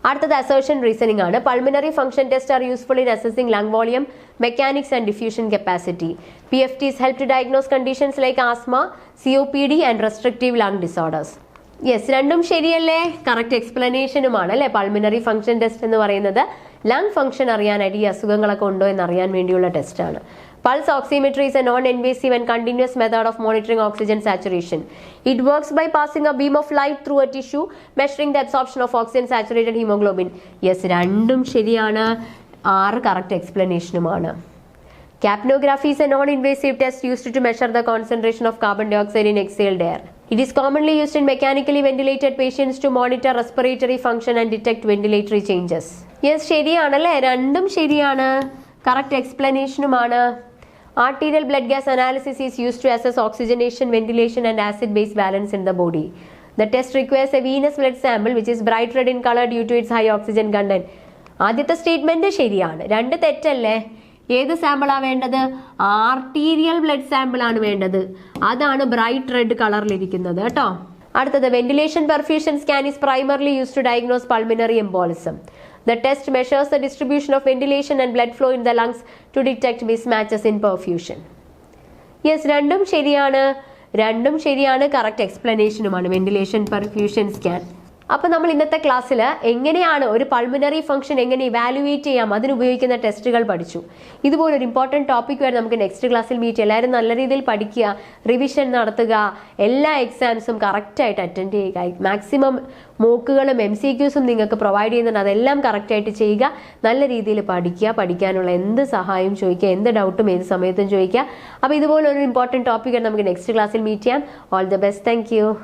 അടുത്തത് അസേർഷൻ റീസണിംഗ് ആണ്. Pulmonary function test R useful in assessing lung volume, mechanics and diffusion capacity. PFTs help to diagnose conditions like asthma, COPD and restrictive lung disorders. Yes, രണ്ടും ശരിയല്ലേ? കറക്റ്റ് എക്സ്പ്ലനേഷനുമാണ് അല്ലെ. പൾമിനറി ഫംഗ്ഷൻ ടെസ്റ്റ് എന്ന് പറയുന്നത് lung function അറിയാനായിട്ട്, ഈ അസുഖങ്ങളൊക്കെ ഉണ്ടോ എന്ന് അറിയാൻ വേണ്ടിയുള്ള ടെസ്റ്റാണ്. Pulse oximetry is a non-invasive and continuous method of monitoring oxygen saturation. It works by passing a beam of light through a tissue, measuring the absorption of oxygen-saturated hemoglobin. Yes, രണ്ടും ശരിയാണ്. 6 correct എക്സ്പ്ലനേഷനുമാണ്. Capnography is a non-invasive test used to measure the concentration of carbon dioxide in exhaled air. It is commonly used in mechanically ventilated patients to monitor respiratory function and detect ventilatory changes. Yes, ശരിയാണല്ലേ? രണ്ടും ശരിയാണ്. Correct എക്സ്പ്ലനേഷനുമാണ്. Arterial blood gas analysis is used to assess oxygenation, ventilation and acid-base balance in the body. The test requires a venous blood sample which is bright red in color due to its high oxygen content. ആദ്യത്തെ statement ശരിയാണ്. 2 തെറ്റല്ലേ? ഏത് സാമ്പിളാ വേണ്ടത്? Arterial blood sample ആണ് വേണ്ടത്. അതാണ് bright red കളറിലിരിക്കുന്നത് കേട്ടോ. അടുത്തത് ventilation perfusion scan is primarily used to diagnose pulmonary embolism. The test measures the distribution of ventilation and blood flow in the lungs to detect mismatches in perfusion. Yes, രണ്ടും ശരിയാണ്. Correct എക്സ്പ്ലനേഷനുമാണ് ventilation perfusion scan. അപ്പൊ നമ്മൾ ഇന്നത്തെ ക്ലാസ്സിൽ എങ്ങനെയാണ് ഒരു pulmonary function എങ്ങനെ ഇവാലുവേറ്റ് ചെയ്യാം അതിനുപയോഗിക്കുന്ന ടെസ്റ്റുകൾ പഠിച്ചു. ഇതുപോലൊരു ഇമ്പോർട്ടൻറ്റ് ടോപ്പിക് വരെ നമുക്ക് നെക്സ്റ്റ് ക്ലാസ്സിൽ മീറ്റ്. എല്ലാവരും നല്ല രീതിയിൽ പഠിക്കുക, റിവിഷൻ നടത്തുക, എല്ലാ എക്സാംസും കറക്റ്റായിട്ട് അറ്റൻഡ് ചെയ്യുക. മാക്സിമം മോക്കുകളും MCQസും നിങ്ങൾക്ക് പ്രൊവൈഡ് ചെയ്യുന്നുണ്ട്. അതെല്ലാം കറക്റ്റായിട്ട് ചെയ്യുക. നല്ല രീതിയിൽ പഠിക്കുക. പഠിക്കാനുള്ള എന്ത് സഹായം ചോദിക്കുക, എന്ത് ഡൗട്ടും ഏത് സമയത്തും ചോദിക്കുക. അപ്പോൾ ഇതുപോലൊരു ഇമ്പോർട്ടൻറ്റ് ടോപ്പിക് നമുക്ക് നെക്സ്റ്റ് ക്ലാസ്സിൽ മീറ്റ് ചെയ്യാം. All the best. Thank you.